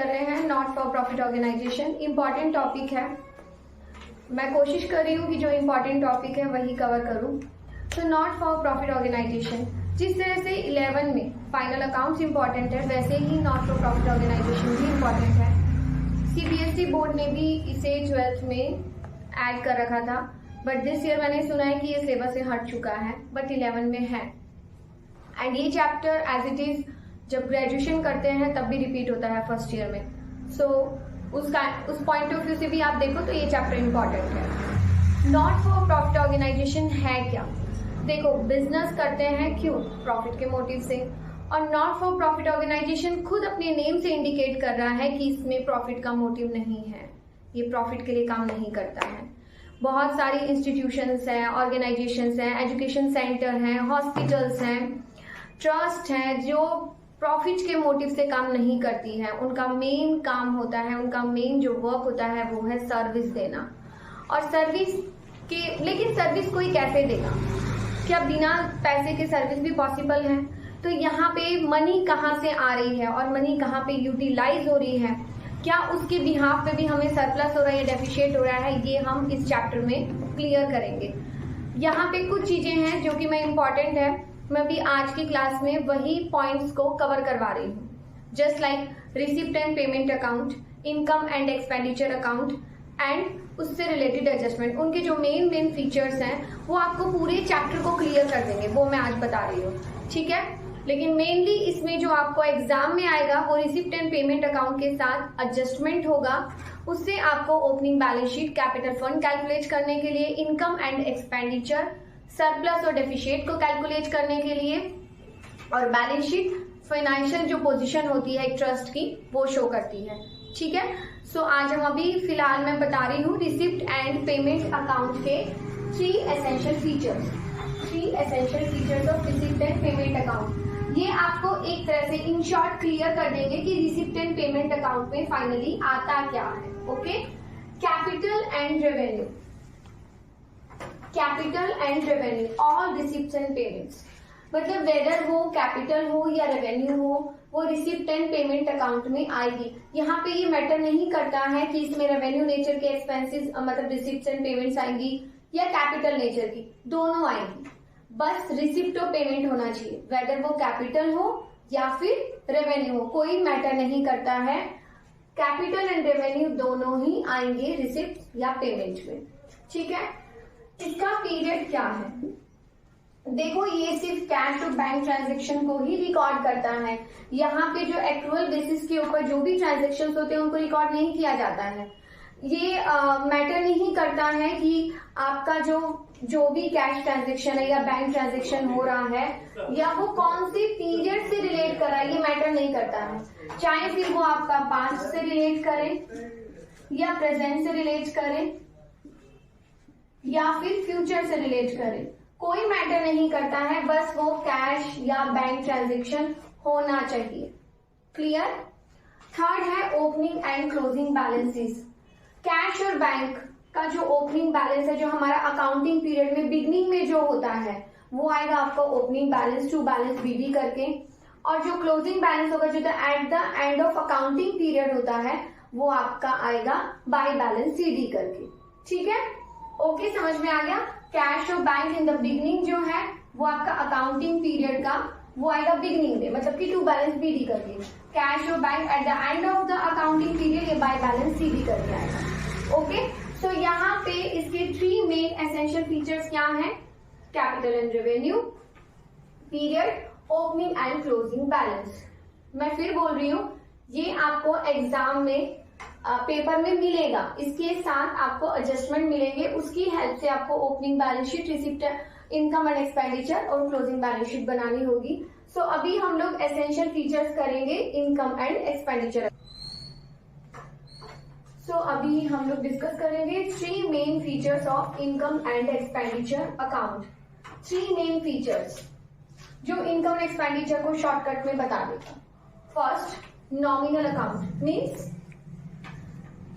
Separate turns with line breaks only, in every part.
कर रहे हैं not for profit organization. Important topic है, मैं कोशिश कर रही हूँ कि जो इम्पॉर्टेंट टॉपिक है वही कवर करूँ। तो नॉट फॉर प्रॉफिट ऑर्गेनाइजेशन, जिस तरह से 11 में फाइनल अकाउंट्स इम्पॉर्टेंट है, वैसे ही नॉट फॉर प्रॉफिट ऑर्गेनाइजेशन भी इम्पॉर्टेंट है। CBSE बोर्ड ने भी इसे 12th में ऐड कर रखा था, बट दिस ईयर मैंने सुना है कि ये सिलेबस से हट चुका है, बट 11 में है। एंड ये चैप्टर एज इट इज जब ग्रेजुएशन करते हैं तब भी रिपीट होता है फर्स्ट ईयर में। सो उस पॉइंट ऑफ व्यू से भी आप देखो तो ये चैप्टर इम्पॉर्टेंट है। नॉट फॉर प्रॉफिट ऑर्गेनाइजेशन है क्या? देखो, बिजनेस करते हैं क्यों? प्रॉफिट के मोटिव से। और नॉट फॉर प्रॉफिट ऑर्गेनाइजेशन खुद अपने नेम से इंडिकेट कर रहा है कि इसमें प्रॉफिट का मोटिव नहीं है, ये प्रॉफिट के लिए काम नहीं करता है। बहुत सारी इंस्टीट्यूशंस हैं, ऑर्गेनाइजेशंस हैं, एजुकेशन सेंटर हैं, हॉस्पिटल्स हैं, ट्रस्ट हैं, जो प्रॉफिट के मोटिव से काम नहीं करती है। उनका मेन काम होता है, उनका मेन जो वर्क होता है वो है सर्विस देना। और लेकिन सर्विस कोई कैसे देगा? क्या बिना पैसे के सर्विस भी पॉसिबल है? तो यहाँ पे मनी कहाँ से आ रही है और मनी कहाँ पे यूटिलाइज हो रही है, क्या उसके बिहाफ पे भी हमें सरप्लस हो रहा है या डेफिशिएट हो रहा है, ये हम इस चैप्टर में क्लियर करेंगे। यहाँ पे कुछ चीजें हैं जो कि मैं इम्पॉर्टेंट है, मैं भी आज की क्लास में वही पॉइंट्स को कवर करवा रही हूँ। Just like receipt and payment account, income and expenditure account and उससे रिलेटेड एडजस्टमेंट, उनके जो मेन फीचर्स हैं वो आपको पूरे चैप्टर को क्लियर कर देंगे, वो मैं आज बता रही हूँ, ठीक है। लेकिन मेनली इसमें जो आपको एग्जाम में आएगा वो रिसिप्ट एंड पेमेंट अकाउंट के साथ एडजस्टमेंट होगा। उससे आपको opening balance sheet, capital fund calculate करने के लिए, इनकम एंड एक्सपेंडिचर, सरप्लस और डेफिशिएट को कैलकुलेट करने के लिए, और बैलेंस शीट फाइनेंशियल जो पोजीशन होती है एक ट्रस्ट की वो शो करती है, ठीक है। सो आज हम अभी फिलहाल मैं बता रही हूँ रिसिप्ट एंड पेमेंट अकाउंट के 3 essential features of receipt and payment account. ये आपको एक तरह से इन शॉर्ट क्लियर कर देंगे कि रिसिप्ट एंड पेमेंट अकाउंट में फाइनली आता क्या है। Okay, capital and revenue, all receipts and payments, मतलब वेदर वो कैपिटल हो या रेवेन्यू हो, वो रिसिप्ट एंड पेमेंट अकाउंट में आएगी। यहाँ पे ये मैटर नहीं करता है कि इसमें रेवेन्यू नेचर के एक्सपेंसेस मतलब रिसिप्ट्स एंड पेमेंट्स आएंगी या कैपिटल नेचर की, दोनों आएंगी, बस रिसिप्ट और पेमेंट होना चाहिए। वेदर वो कैपिटल हो या फिर रेवेन्यू हो, कोई मैटर नहीं करता है, कैपिटल एंड रेवेन्यू दोनों ही आएंगे रिसिप्ट या पेमेंट में, ठीक है। इसका पीरियड क्या है? देखो, ये सिर्फ कैश और बैंक ट्रांजेक्शन को ही रिकॉर्ड करता है। यहाँ पे जो एक्चुअल बेसिस के ऊपर जो भी ट्रांजेक्शन होते हैं उनको रिकॉर्ड नहीं किया जाता है। ये मैटर नहीं करता है कि आपका जो भी कैश ट्रांजेक्शन है या बैंक ट्रांजेक्शन हो रहा है या वो कौन सी पीरियड से रिलेट कर रहा है, ये मैटर नहीं करता है। चाहे फिर वो आपका पास्ट से रिलेट करे या प्रेजेंट से रिलेट करे या फिर फ्यूचर से रिलेट करे, कोई मैटर नहीं करता है, बस वो कैश या बैंक ट्रांजेक्शन होना चाहिए। क्लियर? थर्ड है opening and closing balances. Cash और बैंक का जो ओपनिंग बैलेंस है, जो हमारा अकाउंटिंग पीरियड में बिगनिंग में जो होता है वो आएगा आपका opening balance to balance BD करके, और जो क्लोजिंग बैलेंस होगा जो at the end of accounting period होता है वो आपका आएगा बाय बैलेंस सीडी करके, ठीक है। ओके, समझ में आ गया। कैश और बैंक इन द बिगनिंग जो है वो आपका अकाउंटिंग पीरियड का वो आएगा बिगनिंग में, मतलब कि टू बैलेंस बीडी करके। कैश और bank at the end of the accounting period ये बाय बैलेंस सीडी करके आएगा। ओके, तो यहाँ पे इसके 3 मेन एसेंशियल फीचर्स क्या हैं? Capital and revenue, period, opening and closing balance. मैं फिर बोल रही हूँ, ये आपको एग्जाम में पेपर में मिलेगा, इसके साथ आपको एडजस्टमेंट मिलेंगे, उसकी हेल्प से आपको opening balance sheet, receipt, income and expenditure और क्लोजिंग बैलेंस शीट बनानी होगी। सो अभी हम लोग एसेंशियल फीचर्स करेंगे इनकम एंड एक्सपेंडिचर। सो अभी हम लोग डिस्कस करेंगे 3 main features of income and expenditure account. 3 main features जो इनकम एंड एक्सपेंडिचर को शॉर्टकट में बता देता। First, nominal account means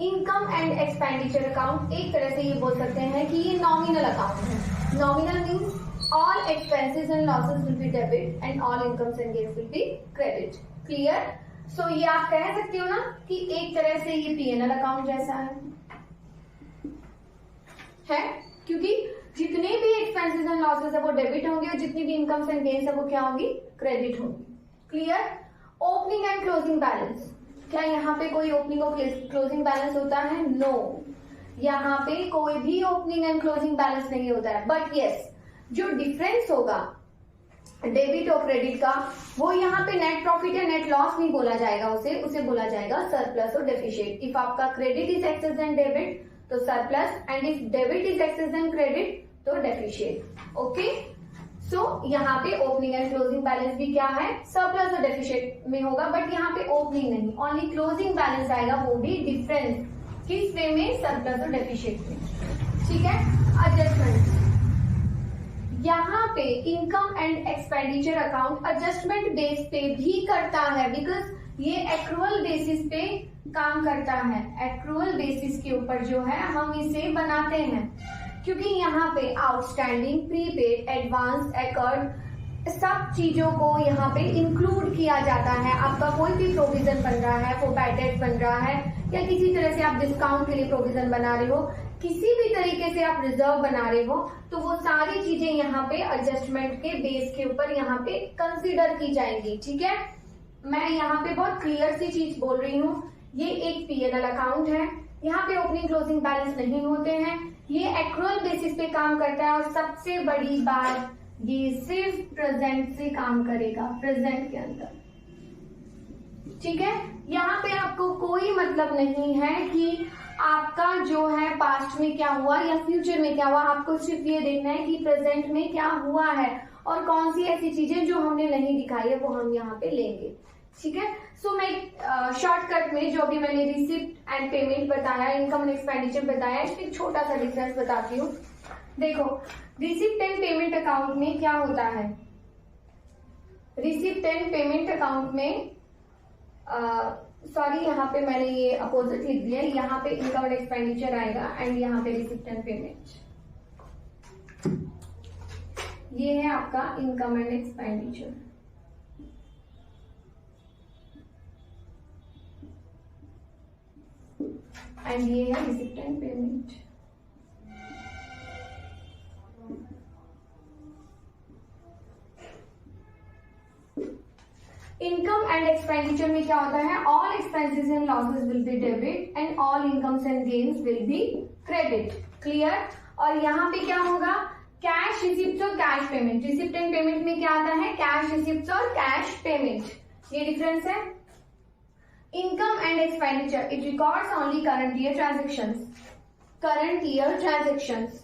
income and expenditure account, एक तरह से ये बोल सकते हैं कि ये नॉमिनल अकाउंट है। Nominal means all expenses and losses will be debit and all incomes and gains will be credit. Clear? सो ये आप कह सकते हो ना कि एक तरह से ये P&L अकाउंट जैसा है, क्योंकि जितने भी एक्सपेंसेस एंड लॉसेस है वो डेबिट होंगे और जितनी भी इनकम्स एंड गेन्स है वो क्या होंगी, क्रेडिट होंगी। Clear. Opening and closing balance, क्या यहाँ पे कोई ओपनिंग और क्लोजिंग बैलेंस होता है? नो, यहाँ पे कोई भी ओपनिंग एंड क्लोजिंग बैलेंस नहीं होता है। बट यस, जो डिफरेंस होगा डेबिट और क्रेडिट का, वो यहाँ पे नेट प्रॉफिट या नेट लॉस नहीं बोला जाएगा, उसे बोला जाएगा सरप्लस और डेफिशिएट। इफ आपका credit is excess then debit तो surplus, and if debit is excess then credit तो डेफिशिएट। ओके, सो यहाँ पे ओपनिंग एंड क्लोजिंग बैलेंस भी क्या है, सरप्लस और डेफिशिएट में होगा, बट यहाँ पे ओपनिंग नहीं, ओनली क्लोजिंग बैलेंस आएगा, वो भी डिफरेंस किस वे में, सरप्लस और डेफिशिएट में। ठीक है। एडजस्टमेंट, यहाँ पे income and expenditure account adjustment base पे भी करता है, बिकॉज ये एक्रूअल बेसिस पे काम करता है। एक्रूअल बेसिस के ऊपर जो है हम इसे बनाते हैं, क्योंकि यहाँ पे आउटस्टैंडिंग, प्रीपेड, एडवांस, एकर्ड सब चीजों को यहाँ पे इंक्लूड किया जाता है। आपका कोई भी प्रोविजन बन रहा है, वो बैड डेट बन रहा है, या किसी तरह से आप डिस्काउंट के लिए प्रोविजन बना रहे हो, किसी भी तरीके से आप रिजर्व बना रहे हो, तो वो सारी चीजें यहाँ पे एडजस्टमेंट के बेस के ऊपर यहाँ पे कंसीडर की जाएंगी। ठीक है, मैं यहाँ पे बहुत क्लियर सी चीज बोल रही हूँ। ये एक P&L अकाउंट है, यहाँ पे ओपनिंग क्लोजिंग बैलेंस नहीं होते हैं, ये एक्रूअल बेसिस पे काम करता है, और सबसे बड़ी बात, ये सिर्फ प्रेजेंट से काम करेगा, प्रेजेंट के अंदर। ठीक है, यहाँ पे आपको कोई मतलब नहीं है कि आपका जो है पास्ट में क्या हुआ या फ्यूचर में क्या हुआ, आपको सिर्फ ये देखना है कि प्रेजेंट में क्या हुआ है और कौन सी ऐसी चीजें जो हमने नहीं दिखाई है वो हम यहाँ पे लेंगे। ठीक है, सो मैं शॉर्टकट में जो अभी मैंने रिसिप्ट एंड पेमेंट बताया, इनकम एंड एक्सपेंडिचर बताया, इसमें छोटा सा डिफरेंस बताती हूँ। देखो, रिसिप्ट एंड पेमेंट अकाउंट में क्या होता है, रिसिप्ट एंड पेमेंट अकाउंट में सॉरी यहाँ पे मैंने ये अपोजिट लिख दिया, यहाँ पे इनकम एंड एक्सपेंडिचर आएगा एंड यहाँ पे रिसिप्ट एंड पेमेंट। ये है आपका इनकम एंड एक्सपेंडिचर, एंड ये है receipt and payment. Income and expenditure में क्या होता है, all expenses and losses will be debit and all incomes and gains will be credit. Clear. और यहाँ पे क्या होगा, कैश रिसिप्ट और cash payment. Receipt and payment में क्या आता है, कैश रिसिप्ट और कैश पेमेंट, ये डिफरेंस है। Income and expenditure, it records only current year transactions, current year transactions.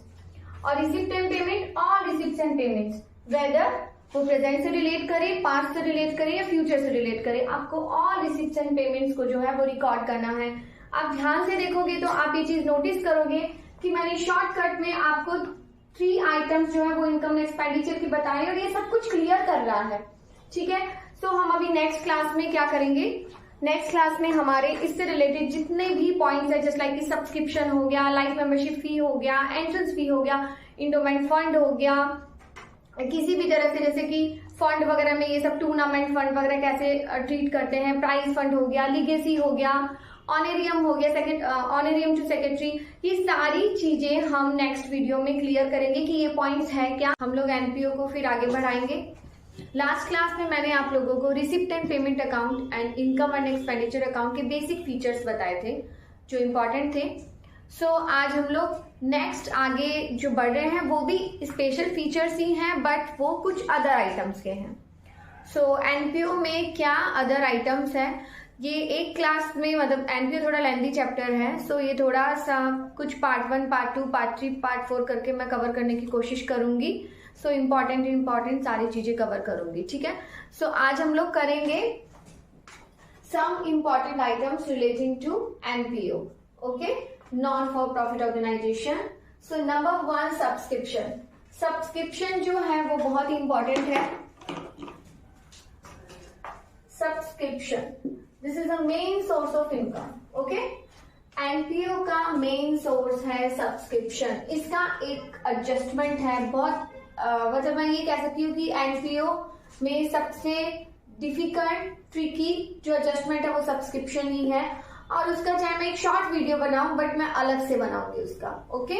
और receipt and payment, all receipts and payments, whether वो प्रेजेंट से रिलेट करे, पास्ट से रिलेट करे या फ्यूचर से रिलेट करे, आपको ऑल रिसिप्ट्स एंड पेमेंट्स को जो है वो रिकॉर्ड करना है। आप ध्यान से देखोगे तो आप ये चीज नोटिस करोगे कि मैंने शॉर्टकट में आपको 3 आइटम्स जो है वो इनकम एक्सपेंडिचर की बताए और ये सब कुछ क्लियर कर रहा है। ठीक है, सो हम अभी नेक्स्ट क्लास में क्या करेंगे, नेक्स्ट क्लास में हमारे इससे रिलेटेड जितने भी पॉइंट्स है, जस्ट लाइक कि सब्सक्रिप्शन हो गया, लाइफ मेंबरशिप फी हो गया, एंट्रेंस फी हो गया, इंडोमेंट फंड हो गया, किसी भी तरह से जैसे कि फंड वगैरह में ये सब टूर्नामेंट फंड वगैरह कैसे ट्रीट करते हैं, प्राइज फंड हो गया, लीगेसी हो गया, ऑनरेरियम हो गया, ऑनरेरियम टू सेक्रेटरी, ये सारी चीजें हम नेक्स्ट वीडियो में क्लियर करेंगे कि ये पॉइंट्स है क्या। हम लोग एनपीओ को फिर आगे बढ़ाएंगे। लास्ट क्लास में मैंने आप लोगों को receipt and payment account and income and expenditure account के बेसिक फीचर्स बताए थे जो इम्पोर्टेंट थे। सो आज हम लोग नेक्स्ट आगे जो बढ़ रहे हैं वो भी स्पेशल फीचर्स ही हैं, बट वो कुछ अदर आइटम्स के हैं। सो एनपीओ में क्या अदर आइटम्स है, ये एक क्लास में, मतलब एनपीओ थोड़ा लेंथी चैप्टर है, सो ये थोड़ा सा कुछ पार्ट 1, पार्ट 2, पार्ट 3, पार्ट 4 करके मैं कवर करने की कोशिश करूंगी। सो इम्पॉर्टेंट सारी चीजें कवर करूंगी। ठीक है, सो आज हम लोग करेंगे some important items relating to NPO. Okay, non for profit organization. So number 1, subscription. Subscription जो है वो बहुत ही इंपॉर्टेंट है। Subscription, this is a main source of income. Okay, NPO का मेन सोर्स है सब्सक्रिप्शन। इसका एक एडजस्टमेंट है बहुत, मतलब मैं ये कह सकती हूँ कि एनपीओ में सबसे डिफिकल्ट ट्रिकी जो एडजस्टमेंट है वो सब्सक्रिप्शन ही है, और उसका चाहे मैं एक शॉर्ट वीडियो बनाऊं बट मैं अलग से बनाऊंगी उसका, ओके।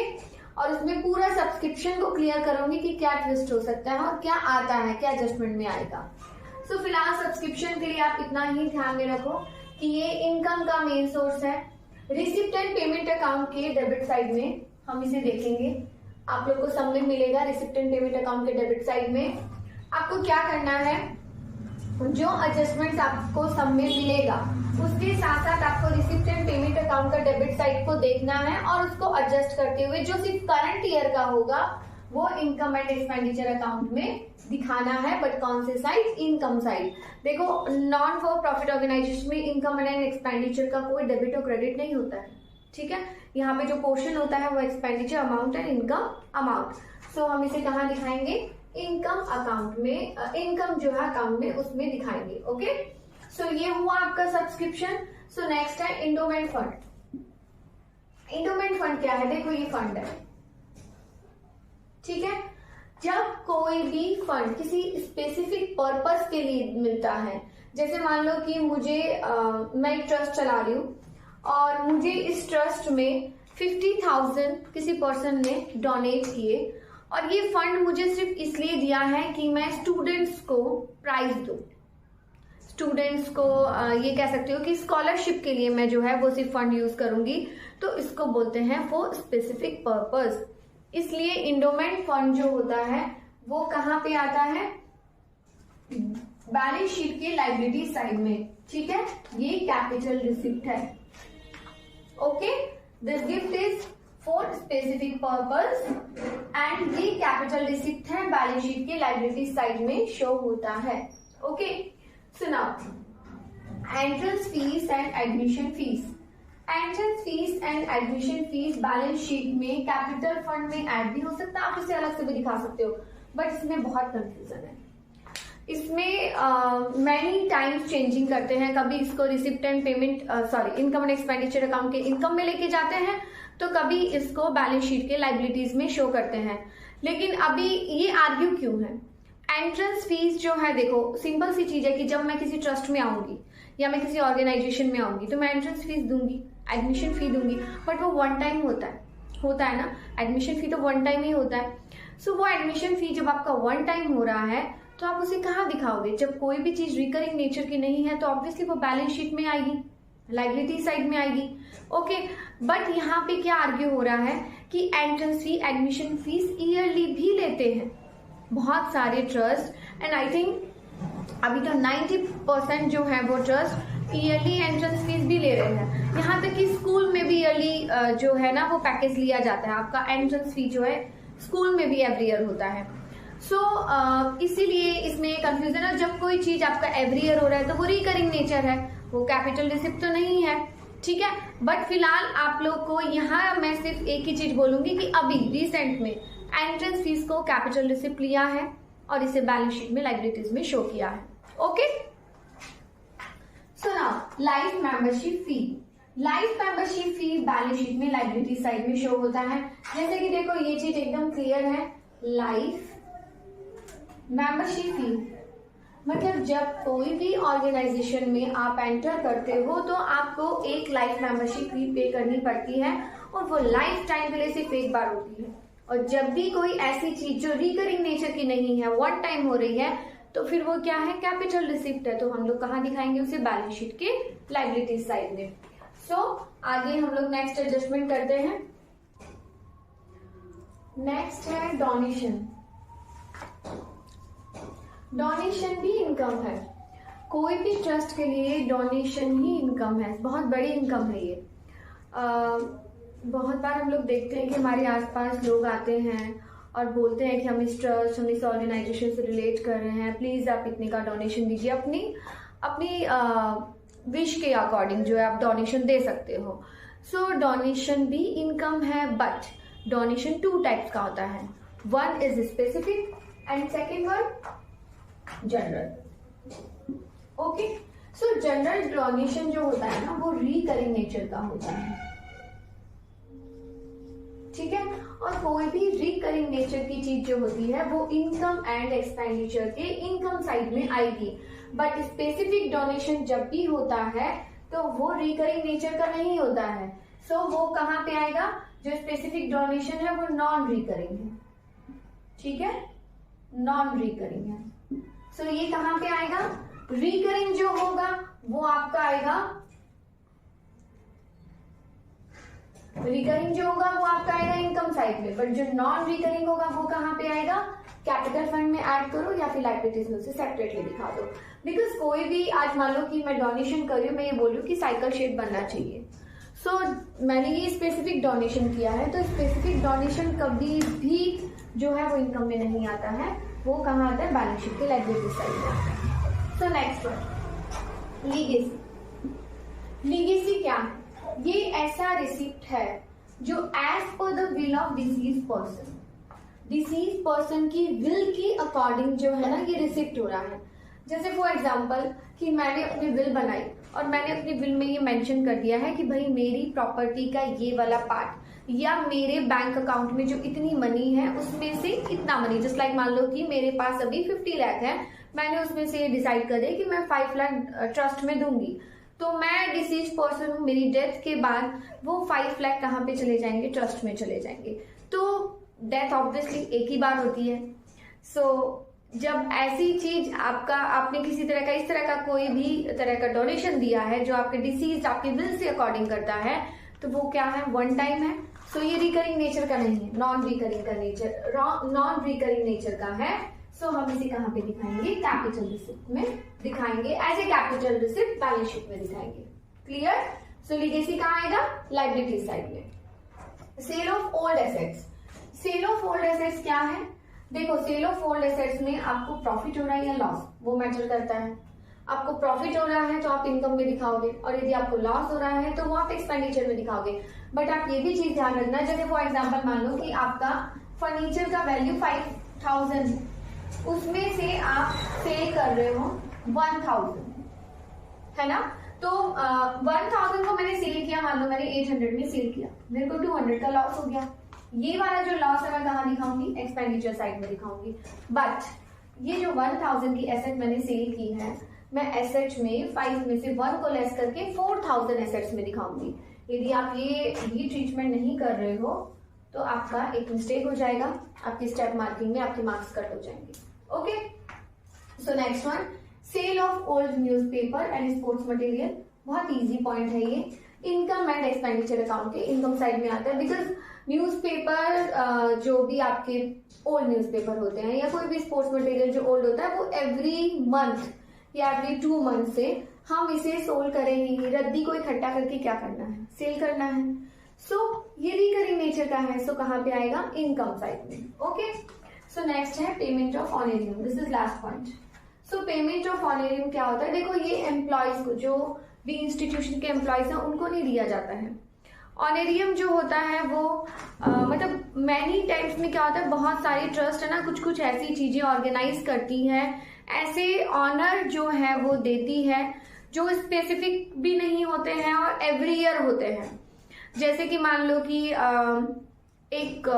और उसमें पूरा सब्सक्रिप्शन को क्लियर करूंगी कि क्या ट्विस्ट हो सकता है और क्या आता है, क्या एडजस्टमेंट में आएगा। सो फिलहाल सब्सक्रिप्शन के लिए आप इतना ही ध्यान में रखो कि ये इनकम का मेन सोर्स है। रिसिप्ट एंड पेमेंट अकाउंट के डेबिट साइड में हम इसे देखेंगे, आप लोग को सब में मिलेगा। रिसिप्ट एंड पेमेंट अकाउंट के डेबिट साइड में आपको क्या करना है, जो एडजस्टमेंट आपको सब में मिलेगा उसके साथ साथ आपको रिसिप्ट एंड पेमेंट अकाउंट का डेबिट साइड को देखना है और उसको एडजस्ट करते हुए जो सिर्फ करंट ईयर का होगा वो इनकम एंड एक्सपेंडिचर अकाउंट में दिखाना है। बट कौन से साइड? Income side. देखो, नॉन फॉर प्रॉफिट ऑर्गेनाइजेशन में इनकम एंड एक्सपेंडिचर का कोई डेबिट और क्रेडिट नहीं होता है, ठीक है। यहाँ पे जो पोर्शन होता है वो expenditure amount and income amount. So हम इसे कहाँ दिखाएंगे? इनकम अकाउंट में, इनकम जो है अकाउंट में उसमें दिखाएंगे, ओके। सो ये हुआ आपका सब्सक्रिप्शन। सो नेक्स्ट है इंडोमेंट फंड। इंडोमेंट फंड क्या है? देखो ये फंड है, ठीक है। जब कोई भी फंड किसी स्पेसिफिक पर्पस के लिए मिलता है, जैसे मान लो कि मुझे मैं एक ट्रस्ट चला रही हूँ और मुझे इस ट्रस्ट में 50,000 किसी पर्सन ने डोनेट किए और ये फंड मुझे सिर्फ इसलिए दिया है कि मैं स्टूडेंट्स को प्राइज दूं, स्टूडेंट्स को ये कह सकते हो कि स्कॉलरशिप के लिए मैं जो है वो सिर्फ फंड यूज करूंगी, तो इसको बोलते हैं फॉर स्पेसिफिक पर्पस। इसलिए इंडोमेंट फंड जो होता है वो कहाँ पे आता है? बैलेंस शीट के लायबिलिटी साइड में, ठीक है। ये कैपिटल रिसिप्ट है, okay. This gift is for specific purpose and ये कैपिटल रिसिप्ट है, बैलेंस शीट के लायबिलिटी साइड में शो होता है, okay. So now entrance fees and admission fees. Entrance fees and admission fees balance sheet में capital fund में add भी हो सकता है, आप इसे अलग से भी दिखा सकते हो, बट इसमें बहुत कंफ्यूजन है। इसमें मैनी टाइम्स चेंजिंग करते हैं, कभी इसको receipt and payment income and expenditure account के इनकम में लेके जाते हैं, तो कभी इसको बैलेंस शीट के लायबिलिटीज में शो करते हैं। लेकिन अभी ये आर्ग्यू क्यों है? एंट्रेंस फीस जो है, देखो सिंपल सी चीज है कि जब मैं किसी ट्रस्ट में आऊंगी या मैं किसी ऑर्गेनाइजेशन में आऊंगी तो मैं एंट्रेंस फीस दूंगी, एडमिशन फी दूंगी, बट वो वन टाइम होता है ना। एडमिशन फी तो वन टाइम ही होता है। सो वो एडमिशन फी जब आपका वन टाइम हो रहा है तो आप उसे कहाँ दिखाओगे? जब कोई भी चीज रिकरिंग नेचर की नहीं है तो ऑब्वियसली वो बैलेंस शीट में आएगी, लायबिलिटी साइड में आएगी, ओके। बट यहाँ पे क्या आर्ग्यू हो रहा है कि entrance fee, admission fees yearly भी लेते हैं बहुत सारे ट्रस्ट, एंड आई थिंक अभी तो 90% जो है वो ट्रस्ट ईयरली एंट्रेंस फीस भी ले रहे हैं। यहाँ तक कि स्कूल में भी ईयरली जो है ना वो पैकेज लिया जाता है, आपका एंट्रेंस फी जो है स्कूल में भी एवरी ईयर होता है। सो इसीलिए इसमें कंफ्यूजन है। जब कोई चीज आपका एवरी ईयर हो रहा है तो वो रिकरिंग नेचर है, वो कैपिटल रिसिप्ट तो नहीं है, ठीक है। बट फिलहाल आप लोग को यहाँ मैं सिर्फ एक ही चीज बोलूंगी कि अभी रिसेंट में एंट्रेंस फीस को कैपिटल रिसिप्ट लिया है और इसे बैलेंस शीट में लायबिलिटीज में शो किया है, okay. So now life membership fee. Life membership fee balance sheet में लायबिलिटी साइड में शो होता है। जैसे कि देखो ये चीज एकदम क्लियर है, लाइफ मेंबरशिप फी मतलब जब कोई भी ऑर्गेनाइजेशन में आप एंटर करते हो तो आपको एक लाइफ मेंबरशिप फी पे करनी पड़ती है और वो लाइफ टाइम के लिए सिर्फ एक बार होती है। और जब भी कोई ऐसी चीज जो रिकरिंग नेचर की नहीं है, वन टाइम हो रही है, तो फिर वो क्या है? कैपिटल रिसिप्ट है। तो हम लोग कहाँ दिखाएंगे उसे? बैलेंस शीट के लायबिलिटी साइड में। सो आगे हम लोग नेक्स्ट एडजस्टमेंट करते हैं। नेक्स्ट है डोनेशन। डोनेशन भी इनकम है, कोई भी ट्रस्ट के लिए डोनेशन ही इनकम है, बहुत बड़ी इनकम है ये। बहुत बार हम लोग देखते हैं कि हमारे आसपास लोग आते हैं और बोलते हैं कि हम इस ट्रस्ट, हम इस ऑर्गेनाइजेशन से रिलेट कर रहे हैं, प्लीज आप इतने का डोनेशन दीजिए। अपनी विश के अकॉर्डिंग जो है आप डोनेशन दे सकते हो। सो डोनेशन भी इनकम है, बट डोनेशन टू टाइप्स का होता है, one is specific and second one general, okay. So general donation जो होता है ना वो रिकरिंग नेचर का होता है, ठीक है। और कोई भी रिकरिंग नेचर की चीज जो होती है वो इनकम एंड एक्सपेंडिचर के इनकम साइड में आएगी, बट स्पेसिफिक डोनेशन जब भी होता है तो वो रिकरिंग नेचर का नहीं होता है। सो वो कहाँ पे आएगा, जो स्पेसिफिक डोनेशन है वो नॉन रिकरिंग है, ठीक है, नॉन रिकरिंग है। सो ये कहाँ पे आएगा, रिकरिंग जो होगा वो आपका आएगा, रिकरिंग जो होगा वो आपका आएगा इनकम साइड में, बट जो नॉन रिकरिंग होगा वो कहाँ पे आएगा, कैपिटल फंड में ऐड करो या फिर लायबिलिटीज में से सेपरेटली दिखा दो। बिकॉज कोई भी आज मान लो कि मैं डोनेशन कर रही हूँ, मैं ये बोल रही हूँ कि साइकिल शेप बनना चाहिए, सो मैंने ये स्पेसिफिक डोनेशन किया है, तो स्पेसिफिक डोनेशन कभी भी जो है वो इनकम में नहीं आता है, वो कहाँ आता है, बैलेंस शीट के लायबिलिटी साइड में आता है। So next one, legacy. Legacy क्या है, ये ऐसा रिसिप्ट है जो as per the will of deceased person, deceased person की विल के अकॉर्डिंग जो है ना ये रिसिप्ट हो रहा है। जैसे फॉर एग्जांपल कि मैंने अपनी विल बनाई और मैंने अपनी विल में ये मेंशन कर दिया है कि भाई मेरी प्रॉपर्टी का ये वाला पार्ट या मेरे बैंक अकाउंट में जो इतनी मनी है उसमें से इतना मनी, जस्ट लाइक मान लो कि मेरे पास अभी 50 लाख है, मैंने उसमें से डिसाइड कर दिया कि मैं 5 लाख ट्रस्ट में दूंगी, तो मैं डिसीज पर्सन हूँ, मेरी डेथ के बाद वो 5 लाख कहाँ पे चले जाएंगे, ट्रस्ट में चले जाएंगे। तो डेथ ऑब्वियसली एक ही बार होती है। सो जब ऐसी चीज आपने किसी तरह का इस तरह का कोई भी तरह का डोनेशन दिया है जो आपके डिसीज आपके विल से अकॉर्डिंग करता है, तो वो क्या है, वन टाइम है। सो ये रिकरिंग नेचर का नहीं है, नॉन रिकरिंग का नेचर, नॉन रिकरिंग नेचर का है। सो हम इसे कहाँ पे दिखाएंगे, कैपिटल रिसिप्ट में दिखाएंगे, as a capital receipt balance sheet में दिखाएंगे। क्लियर। सो लीगेसी कहाँ आएगा, लायबिलिटी साइड में। Sale of old assets, sale of old assets क्या है, देखो सेल ऑफ ओल्ड एसेट्स में आपको प्रॉफिट हो रहा है या लॉस, वो मैटर करता है। आपको प्रॉफिट हो रहा है तो आप इनकम में दिखाओगे, और यदि आपको लॉस हो रहा है तो वो आप एक्सपेंडिचर में दिखाओगे। बट आप ये भी चीज ध्यान रखना, जैसे फॉर एग्जाम्पल मान लो कि आपका फर्नीचर का वैल्यू 5000 उसमें से आप सेल कर रहे हो 1000, है ना, तो 1000 को मैंने सेल किया, मान लो मैंने 800 में सेल किया, मेरे को 200 का लॉस हो गया। ये वाला जो लॉस है मैं कहाँ दिखाऊंगी, एक्सपेंडिचर साइड में दिखाऊंगी। बट ये जो 1000 की एसेट मैंने सेल की है, मैं एसेट्स में 5 में से 1 को लेस करके 4000 एसेट्स में दिखाऊंगी। यदि आप ये ट्रीटमेंट नहीं कर रहे हो तो आपका एक मिस्टेक हो जाएगा, आपकी स्टेप मार्किंग में आपके मार्क्स कट हो जाएंगे। Okay, so next one, sale of old newspaper and sports material. बहुत इजी पॉइंट है ये, इनकम एंड एक्सपेंडिचर अकाउंट के इनकम साइड में आता है। बिकॉज न्यूज़पेपर जो भी आपके ओल्ड न्यूज़पेपर होते हैं या कोई भी स्पोर्ट्स मटेरियल जो ओल्ड होता है वो एवरी मंथ या एवरी 2 मंथ से हम इसे सोल्ड करेंगे, रद्दी को इकट्ठा करके क्या करना है, सेल करना है। सो ये रिकरिंग नेचर का है, सो कहाँ पे आएगा, इनकम साइड में। ओके, सो नेक्स्ट है payment of honorarium, this is last point. So payment of honorarium क्या होता है, देखो ये एम्प्लॉयज को, जो भी इंस्टीट्यूशन के एम्प्लॉयज हैं उनको नहीं दिया जाता है। ऑनरेरियम जो होता है वो मतलब मैनी टाइम्स में क्या होता है, बहुत सारी ट्रस्ट है ना, कुछ कुछ ऐसी चीजें ऑर्गेनाइज करती है, ऐसे ऑनर जो है वो देती है जो स्पेसिफिक भी नहीं होते हैं और एवरी ईयर होते हैं। जैसे कि मान लो कि एक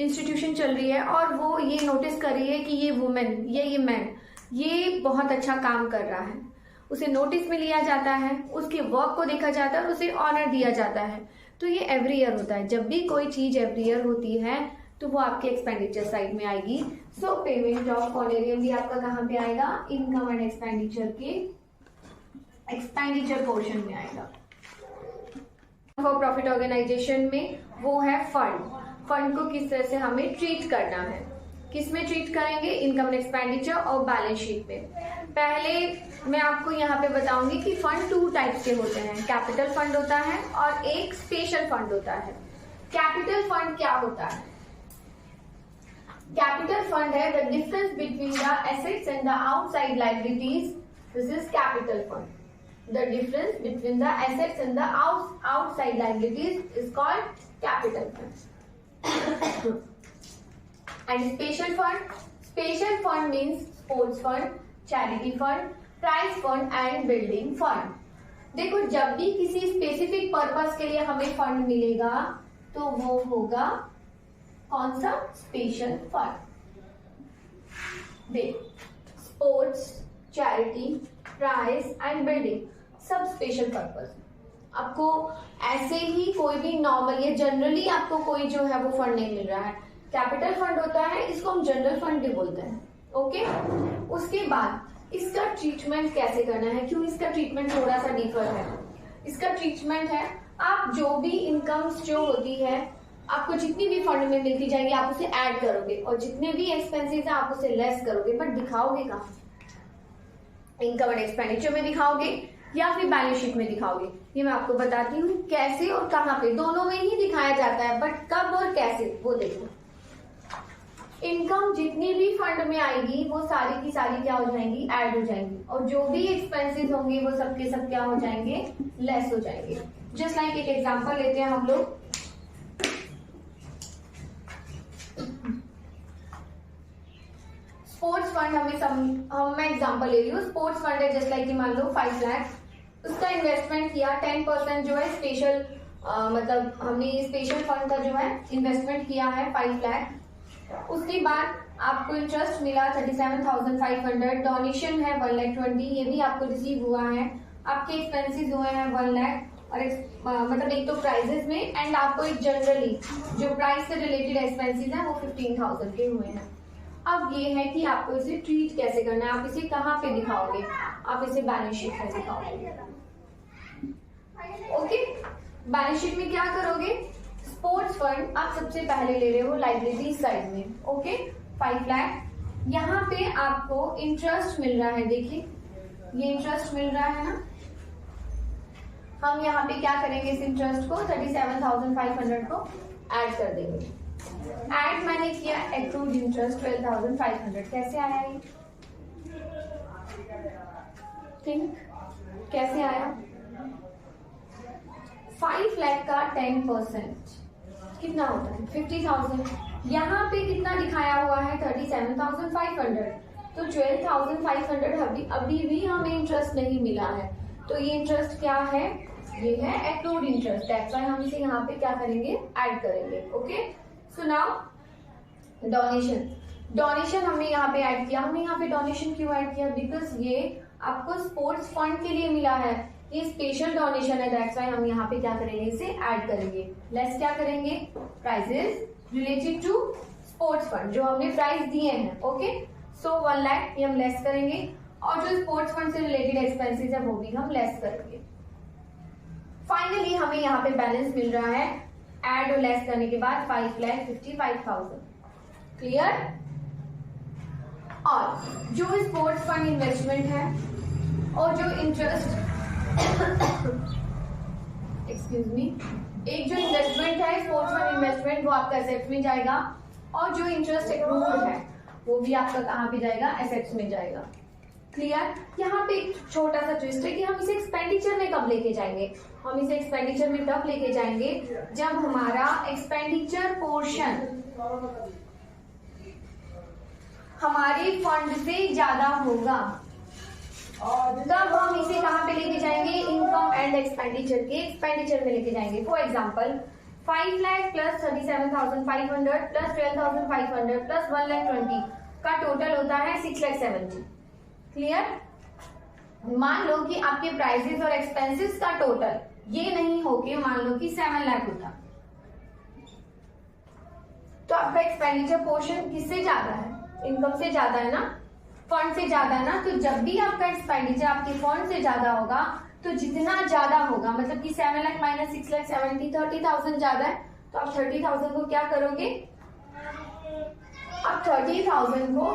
इंस्टीट्यूशन चल रही है और वो ये नोटिस कर रही है कि ये वुमेन या ये मैन ये बहुत अच्छा काम कर रहा है, उसे नोटिस में लिया जाता है, उसके वर्क को देखा जाता है और उसे ऑनर दिया जाता है। तो ये एवरी ईयर होता है। जब भी कोई चीज एवरी ईयर होती है तो वो आपके एक्सपेंडिचर साइड में आएगी। सो पेमेंट ऑफ ऑनरेरियम भी आपका कहाँ पे आएगा, इनकम एंड एक्सपेंडिचर के एक्सपेंडिचर पोर्शन में आएगा। फॉर प्रॉफिट ऑर्गेनाइजेशन में वो है फंड, फंड को किस तरह से हमें ट्रीट करना है, किस में ट्रीट करेंगे, इनकम एंड एक्सपेंडिचर और बैलेंस शीट में। पहले मैं आपको यहाँ पे बताऊंगी कि फंड 2 टाइप्स के होते हैं, कैपिटल फंड होता है और एक स्पेशल फंड होता है। कैपिटल फंड क्या होता है, कैपिटल फंड है the difference between the assets and the outside liabilities, this is capital fund. The difference between the assets and the outside liabilities is called capital fund. And special fund means sports fund, charity fund, prize fund and building fund. देखो जब भी किसी specific purpose के लिए हमें fund मिलेगा तो वो होगा कौन सा? Special fund. देख, sports, charity, prize and building सब स्पेशल पर्पस। आपको ऐसे ही कोई भी नॉर्मल या जनरली आपको कोई जो है वो फंड नहीं मिल रहा है। कैपिटल फंड होता है, इसको हम जनरल फंड भी बोलते हैं। ओके, उसके बाद इसका ट्रीटमेंट कैसे करना है, क्यों इसका ट्रीटमेंट थोड़ा सा डिफर है। इसका ट्रीटमेंट है, आप जो भी इनकम्स जो होती है आपको जितनी भी फंड में मिलती जाएगी आप उसे ऐड करोगे, और जितने भी एक्सपेंसेस है आप उसे लेस करोगे, बट दिखाओगे कहाँ? इनकम एंड एक्सपेंडिचर में दिखाओगे या फिर बैलेंस शीट में दिखाओगे। ये मैं आपको बताती हूँ कैसे और कहाँ पे, दोनों में ही दिखाया जाता है, बट कब और कैसे वो देखो। इनकम जितनी भी फंड में आएगी वो सारी की सारी क्या हो जाएंगी? ऐड हो जाएंगी, और जो भी एक्सपेंसेस होंगे वो सबके सब क्या हो जाएंगे? लेस हो जाएंगे। जस्ट लाइक एक एग्जांपल लेते हैं हम लोग। स्पोर्ट्स फंड मैं एग्जांपल ले रही हूँ। स्पोर्ट्स फंड है, जस्ट लाइक कि मान लो 5 लाख, उसका इन्वेस्टमेंट किया 10% जो है स्पेशल, मतलब हमने स्पेशल फंड का जो है इन्वेस्टमेंट किया है 5 लाख। उसके बाद आपको इंटरेस्ट मिला 37,500, डोनेशन है 1,20,000, ये भी आपको रिसीव हुआ है। आपके एक्सपेंसेस हुए हैं 1 लाख, और मतलब एक तो प्राइजेस में, एंड आपको एक जनरली जो प्राइस से रिलेटेड एक्सपेंसेस है वो 15,000 के हुए हैं। अब ये है कि आपको इसे ट्रीट कैसे करना है, आप इसे कहाँ पे दिखाओगे? आप इसे बैलेंस शीट में दिखाओगे। ओके, बैलेंस शीट में क्या करोगे? स्पोर्ट्स फंड आप सबसे पहले ले रहे हो लाइबिलिटी साइड में। ओके, 5 लाख, यहाँ पे आपको इंटरेस्ट मिल रहा है। देखिए ये इंटरेस्ट मिल रहा है ना, हम यहाँ पे क्या करेंगे? इस इंटरेस्ट को 37,500 को ऐड कर देंगे। ऐड मैंने किया एक्रूड इंटरेस्ट 12,500, कैसे आया ये? थिंक कैसे आया? 5 लाख का 10% कितना होता है? 50,000। यहाँ पे कितना दिखाया हुआ है? 37,500, तो 12,500 अभी भी हमें इंटरेस्ट नहीं मिला है। तो ये इंटरेस्ट क्या है? ये है एक्रूड इंटरेस्ट, दैट्स व्हाई हम इसे यहाँ पे क्या करेंगे? ऐड करेंगे। Okay, so now donation. Donation हमने यहाँ पे ऐड किया। हमने यहाँ पे डोनेशन क्यों ऐड किया? बिकॉज ये आपको स्पोर्ट्स फंड के लिए मिला है, ये स्पेशल डोनेशन है, दैट्स व्हाई हम यहाँ पे क्या करेंगे? इसे ऐड करेंगे। लेस क्या करेंगे? Prizes related to sports fund, जो हमने प्राइस दिए हैं। ओके, सो 1 लाख ये हम लेस करेंगे, और जो स्पोर्ट्स फंड से रिलेटेड एक्सपेंसेस है वो भी हम लेस करेंगे। फाइनली हमें यहाँ पे बैलेंस मिल रहा है ऐड और लेस करने के बाद 5,55,000। क्लियर? और जो स्पोर्ट्स फंड इन्वेस्टमेंट है और जो इंटरेस्ट एक्सक्यूज मी, एक जो इन्वेस्टमेंट है स्पोर्ट्स फंड इन्वेस्टमेंट वो आपका एसेट्स में जाएगा, और जो इंटरेस्ट एक्रूड है वो भी आपका कहाँ पे जाएगा? एसेट्स में जाएगा। क्लियर? यहाँ पे एक छोटा सा ट्विस्ट है कि हम इसे एक्सपेंडिचर में कब लेके जाएंगे? हम इसे एक्सपेंडिचर में तब लेके जाएंगे जब हमारा एक्सपेंडिचर पोर्शन हमारे फंड से ज्यादा होगा। तब हम इसे कहाँ पे लेके जाएंगे? इनकम एंड एक्सपेंडिचर के एक्सपेंडिचर में लेके जाएंगे। For example 5 lakh plus 37,500 plus 12,500 plus 1,20,000 का टोटल होता है 6,70,000। क्लियर? मान लो कि आपके प्राइसेस और एक्सपेंसेस का टोटल ये नहीं होके मान लो कि 7 लाख होता, तो आपका एक्सपेंडिचर पोर्शन किससे ज्यादा है? इनकम से ज्यादा है ना, फंड से ज्यादा है ना। तो जब भी आपका एक्सपेंडिचर आपके फंड से ज्यादा होगा, तो जितना ज्यादा होगा, मतलब कि 7 लाख माइनस 6,70,000 30,000 ज्यादा है, तो आप 30,000 को क्या करोगे? आप 30,000 को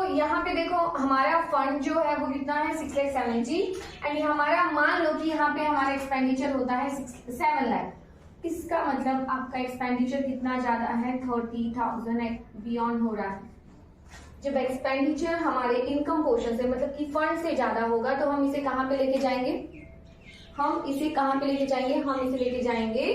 यहाँ पे देखो हमारा फंड जो है वो कितना है 6,70,000, एंड हमारा मान लो कि यहाँ पे हमारा एक्सपेंडिचर होता है 7 लाख। इसका मतलब आपका एक्सपेंडिचर कितना ज्यादा है? 30,000 बियॉन्ड हो रहा है। जब एक्सपेंडिचर हमारे इनकम पोर्शन से मतलब कि फंड से ज्यादा होगा, तो हम इसे कहाँ पे लेके जाएंगे? हम इसे कहाँ पे लेके जाएंगे? हम इसे लेके जाएंगे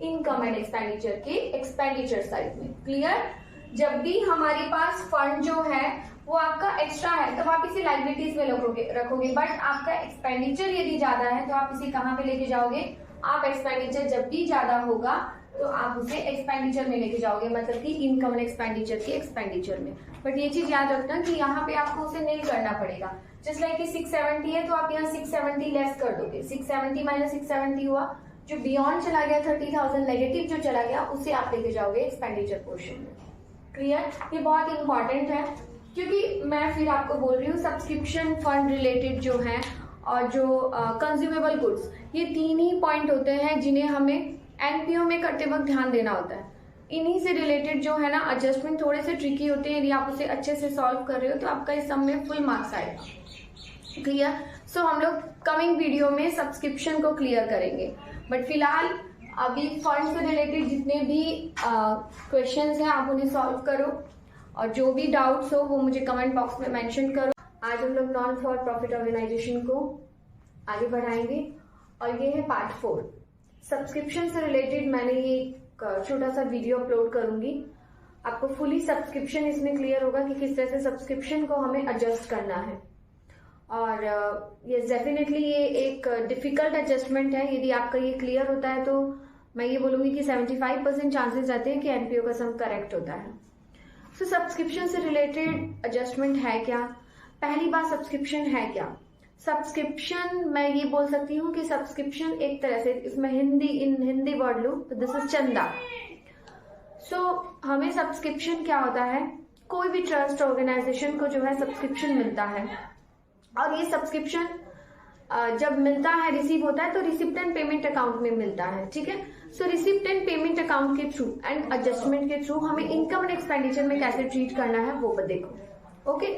इनकम एंड एक्सपेंडिचर के एक्सपेंडिचर साइड में। क्लियर? जब भी हमारे पास फंड जो है वो आपका एक्स्ट्रा है, तब आप इसे लाइबिलिटीज में रखोगे, बट आपका एक्सपेंडिचर यदि ज्यादा है तो आप इसे कहाँ पे लेके जाओगे? आप एक्सपेंडिचर जब भी ज्यादा होगा तो आप उसे एक्सपेंडिचर में लेके जाओगे, मतलब कि इनकम एंड एक्सपेंडिचर की एक्सपेंडिचर में। बट ये चीज याद रखना कि यहाँ पे आपको उसे नहीं करना पड़ेगा। जस्ट लाइक कि 670 है तो आप यहाँ 670 लेस कर दोगे, 670 माइनस 670 हुआ, जो बियॉन्ड चला गया 30,000 नेगेटिव जो चला गया उसे आप लेके जाओगे एक्सपेंडिचर पोर्शन में। क्लियर? ये बहुत इंपॉर्टेंट है क्योंकि मैं फिर आपको बोल रही हूँ सब्सक्रिप्शन फंड रिलेटेड जो है और जो कंज्यूमेबल गुड्स, ये 3 ही पॉइंट होते हैं जिन्हें हमें एनपीओ में करते वक्त ध्यान देना होता है। इन्हीं से रिलेटेड जो है ना एडजस्टमेंट थोड़े से ट्रिकी होते हैं, यदि आप उसे अच्छे से सॉल्व कर रहे हो तो आपका इस सम में फुल मार्क्स आएगा। क्लियर? सो हम लोग कमिंग वीडियो में सब्सक्रिप्शन को क्लियर करेंगे, बट फिलहाल अभी फंड से रिलेटेड जितने भी क्वेश्चंस हैं आप उन्हें सॉल्व करो और जो भी डाउट्स हो वो मुझे कमेंट बॉक्स में मेंशन करो। आज हम लोग नॉन फॉर प्रॉफिट ऑर्गेनाइजेशन को आगे बढ़ाएंगे और ये है पार्ट 4। सब्सक्रिप्शन से रिलेटेड मैंने ये एक छोटा सा वीडियो अपलोड करूंगी, आपको फुली सब्सक्रिप्शन इसमें क्लियर होगा कि किस तरह से सब्सक्रिप्शन को हमें एडजस्ट करना है। और ये डेफिनेटली ये एक डिफिकल्ट एडजस्टमेंट है। यदि आपका ये क्लियर होता है तो मैं ये बोलूंगी कि 75% चांसेस आते हैं कि एनपीओ का सम करेक्ट होता है। सो सब्सक्रिप्शन से रिलेटेड एडजस्टमेंट है क्या? पहली बात, सब्सक्रिप्शन है क्या? सब्सक्रिप्शन मैं ये बोल सकती हूँ कि सब्सक्रिप्शन एक तरह से, इसमें हिंदी वर्ड लूं तो दिस इज चंदा। सो हमें सब्सक्रिप्शन क्या होता है, कोई भी ट्रस्ट ऑर्गेनाइजेशन को जो है सब्सक्रिप्शन मिलता है और ये सब्सक्रिप्शन जब मिलता है, रिसीव होता है तो रिसिप्ट एंड पेमेंट अकाउंट में मिलता है। ठीक है? सो रिसिप्ट एंड पेमेंट अकाउंट के थ्रू एंड एडजस्टमेंट के थ्रू हमें इनकम एंड एक्सपेंडिचर में कैसे ट्रीट करना है वो देखो। ओके,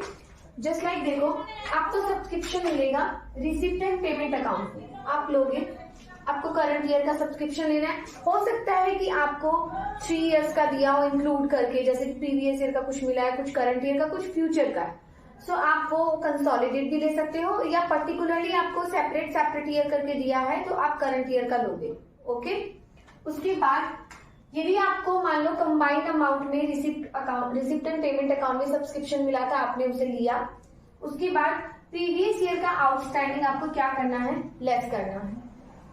जस्ट लाइक देखो, आपको सब्सक्रिप्शन मिलेगा रिसिप्ट एंड पेमेंट अकाउंट में, आप लोगे, आपको करंट ईयर का सब्सक्रिप्शन लेना है। हो सकता है कि आपको 3 इयर्स का दिया हो इंक्लूड करके, जैसे प्रीवियस ईयर का कुछ मिला है, कुछ करंट ईयर का, कुछ फ्यूचर का है। सो आप वो कंसोलिडेट भी ले सकते हो या पर्टिकुलरली आपको सेपरेट ईयर करके दिया है तो आप करंट ईयर का लोगे। ओके, उसके बाद यदि आपको मान लो कंबाइंड अमाउंट में रिसिप्ट एंड पेमेंट अकाउंट में सब्सक्रिप्शन मिला था, आपने उसे लिया, उसके बाद प्रीवियस ईयर का आउटस्टैंडिंग आपको क्या करना है, लेस करना है।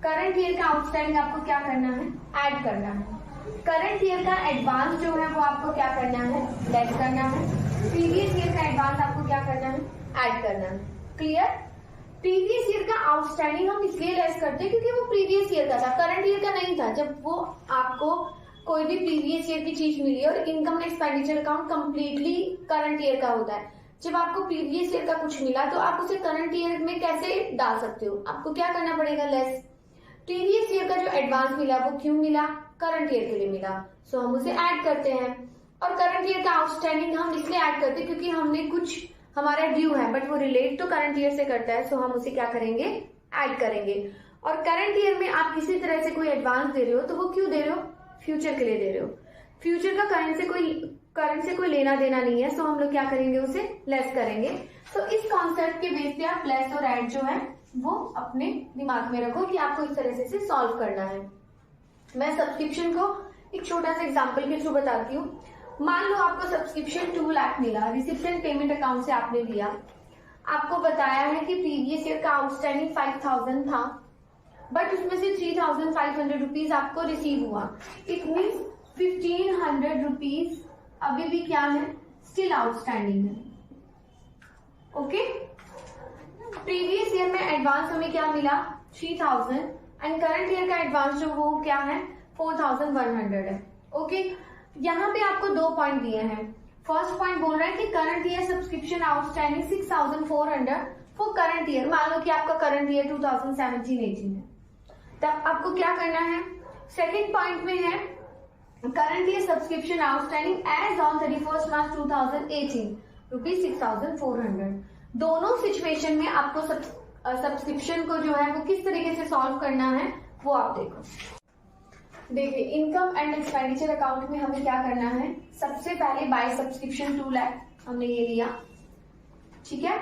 करंट ईयर का आउटस्टैंडिंग आपको क्या करना है, ऐड करना है। करंट ईयर का एडवांस जो है वो आपको क्या करना है, लेस करना है। प्रीवियस ईयर का एडवांस आपको क्या करना है, ऐड करना है। क्लियर? प्रीवियस ईयर का आउटस्टैंडिंग हम इसलिए लेस करते हैं क्योंकि वो प्रीवियस ईयर का था, करंट ईयर का नहीं था। जब वो आपको कोई भी प्रीवियस ईयर की चीज मिली और income and expenditure account completely current year का होता है, जब आपको प्रीवियस ईयर का कुछ मिला तो आप उसे करंट ईयर में कैसे डाल सकते हो, आपको क्या करना पड़ेगा, लेस। प्रीवियस ईयर का जो एडवांस मिला वो क्यों मिला, करंट ईयर के लिए मिला, सो हम उसे ऐड करते हैं। और करंट ईयर का आउटस्टैंडिंग हम इसलिए ऐड करते हैं क्योंकि हमने कुछ हमारा ड्यू है बट वो रिलेट तो करंट ईयर से करता है, सो हम उसे क्या करेंगे, ऐड करेंगे। और करंट ईयर में आप किसी तरह से कोई एडवांस दे रहे हो तो वो क्यों दे रहे हो, फ्यूचर के लिए दे रहे हो। फ्यूचर का करंट से कोई लेना देना नहीं है, सो हम लोग क्या करेंगे, उसे लेस करेंगे। तो इस कॉन्सेप्ट के बेस पे आप लेस और ऐड जो है वो अपने दिमाग में रखो कि आपको इस तरह से इसे सॉल्व करना है। मैं सब्सक्रिप्शन को एक छोटा सा एग्जांपल के थ्रू बताती हूँ। मान लो आपको सब्सक्रिप्शन 2 लाख मिला, रिसिप्ट एंड पेमेंट अकाउंट से आपने लिया, आपको बताया है कि प्रीवियस ईयर का आउटस्टैंडिंग 5,000 था बट उसमें से 3,500 रुपीज आपको रिसीव हुआ। इट मीन्स 1,500 रुपीज अभी भी क्या है, स्टिल आउटस्टैंडिंग है। ओके, प्रीवियस ईयर में एडवांस हमें क्या मिला, 3,000 एंड करंट ईयर का एडवांस जो वो क्या है, 4,100 है। ओके, यहाँ पे आपको 2 पॉइंट दिए हैं। फर्स्ट पॉइंट बोल रहा है कि current year subscription outstanding 6,400 for current year. मान लो कि आपका करंट ईयर 2017-18 है, तब आपको क्या करना है। सेकेंड पॉइंट में है current year subscription outstanding as on 31 March 2018 rupees 6,400। दोनों सिचुएशन में आपको सब्सक्रिप्शन को जो है वो किस तरीके से सॉल्व करना है वो आप देखो। देखिए, इनकम एंड एक्सपेंडिचर अकाउंट में हमें क्या करना है, सबसे पहले बाय सब्सक्रिप्शन 2 लाख हमने ये लिया, ठीक है।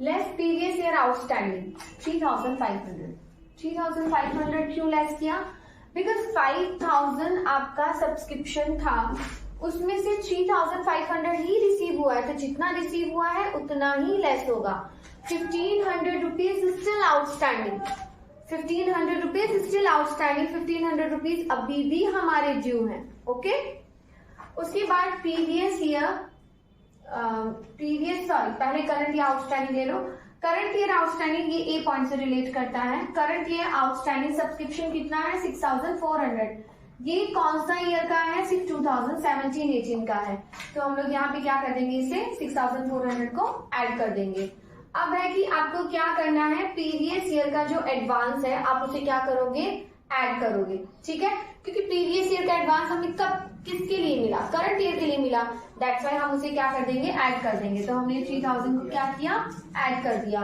Less previous year outstanding 3,500। 3,500 क्यों लेस किया, बिकॉज 5,000 आपका सब्सक्रिप्शन था, उसमें से 3,500 ही रिसीव हुआ है, तो जितना रिसीव हुआ है उतना ही लेस होगा। 1,500 rupees still outstanding, 1500 rupees still outstanding, 1500 rupees अभी भी हमारे ड्यू हैं। ओके, उसके बाद पहले करंट ईयर आउटस्टैंडिंग ले लो। करंट ईयर आउटस्टैंडिंग ये ए पॉइंट से रिलेट करता है। करंट ईयर आउटस्टैंडिंग सब्सक्रिप्शन कितना है? 6400। ये कौन सा ईयर का है? 2017-18 का है। तो हम लोग यहाँ पे क्या कर देंगे, इसे 6400 को ऐड कर देंगे। अब है कि आपको क्या करना है, प्रीवियस ईयर का जो एडवांस है आप उसे क्या करोगे, ऐड करोगे। ठीक है, क्योंकि प्रीवियस ईयर का एडवांस हमें कब किसके लिए मिला? करंट ईयर के लिए मिला। दैट्स वाई हम उसे क्या कर देंगे, ऐड कर देंगे। तो हमने 3000 को क्या किया, ऐड कर दिया।